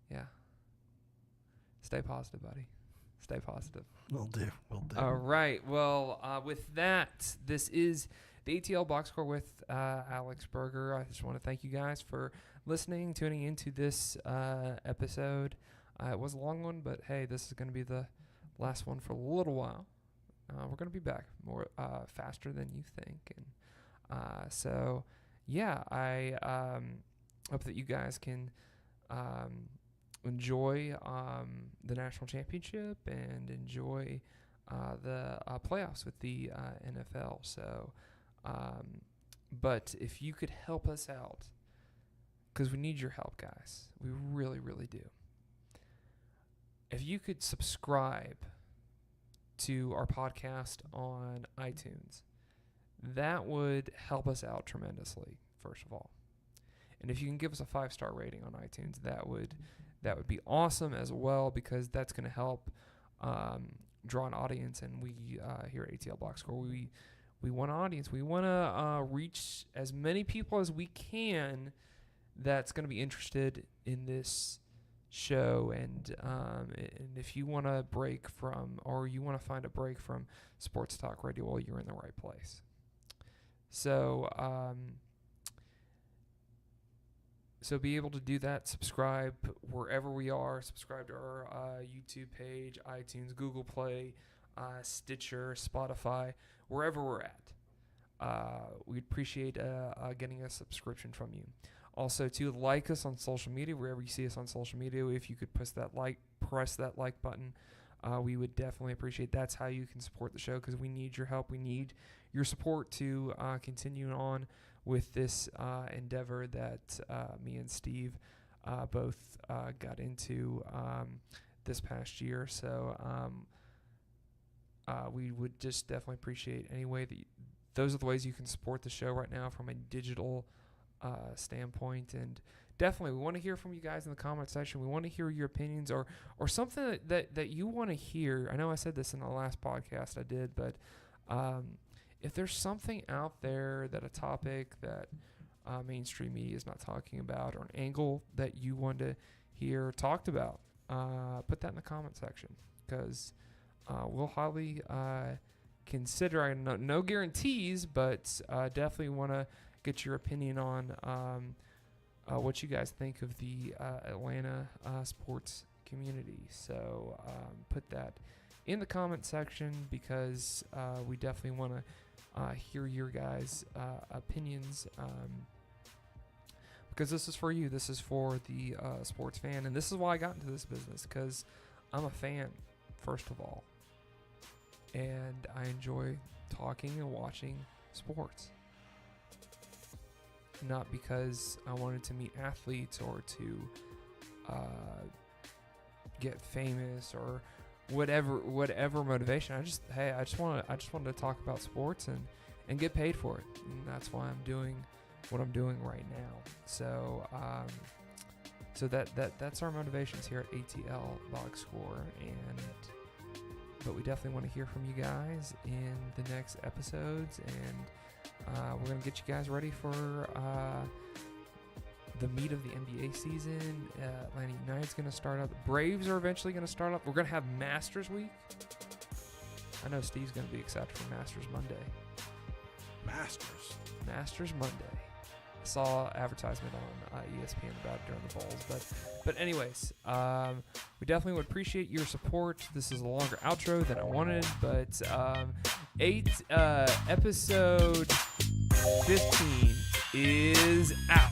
Speaker 1: Yeah. Stay positive, buddy. Stay positive.
Speaker 2: Will do.
Speaker 1: All right. Well, with that, this is the ATL Box Score with Alex Breger. I just want to thank you guys for listening, tuning into this episode. It was a long one, but hey, this is going to be the last one for a little while. We're going to be back more faster than you think. And so, yeah, I hope that you guys can enjoy the national championship and enjoy the playoffs with the NFL. So, but if you could help us out, because we need your help, guys. We really, really do. If you could subscribe to our podcast on iTunes, that would help us out tremendously, first of all. And if you can give us a 5-star rating on iTunes, that would be awesome as well, because that's going to help draw an audience. And we here at ATL Box Score, we want an audience. We want to reach as many people as we can that's going to be interested in this show. And if you want to break from, or you want to find a break from sports talk radio, well, you're in the right place. So be able to do that. Subscribe wherever we are. Subscribe to our YouTube page, iTunes, Google Play, Stitcher, Spotify, wherever we're at. We'd appreciate getting a subscription from you. Also, to like us on social media, wherever you see us on social media. If you could press that like button, we would definitely appreciate. That's how you can support the show, because we need your help. We need your support to continue on with this endeavor that me and Steve both got into this past year. So we would just definitely appreciate any way that those are the ways you can support the show right now from a digital standpoint. And definitely, we want to hear from you guys in the comment section. We want to hear your opinions or something that you want to hear. I know I said this in the last podcast I did, but if there's something out there, that a topic that mainstream media is not talking about, or an angle that you want to hear talked about, put that in the comment section, because we'll highly consider. I know no guarantees, but definitely want to get your opinion on what you guys think of the Atlanta sports community. So put that in the comment section, because we definitely want to hear your guys' opinions, because this is for you. This is for the sports fan, and this is why I got into this business, because I'm a fan, first of all, and I enjoy talking and watching sports. Not because I wanted to meet athletes or to get famous or whatever motivation. I just wanted to talk about sports and get paid for it. And that's why I'm doing what I'm doing right now. So that's our motivations here at ATL Box Score. But we definitely want to hear from you guys in the next episodes, and we're gonna get you guys ready for the meat of the NBA season. Atlanta United's going to start up. The Braves are eventually going to start up. We're going to have Masters Week. I know Steve's going to be excited for Masters Monday. Masters Monday. I saw an advertisement on ESPN about it during the Bowls. But anyways, we definitely would appreciate your support. This is a longer outro than I wanted, but episode 15 is out.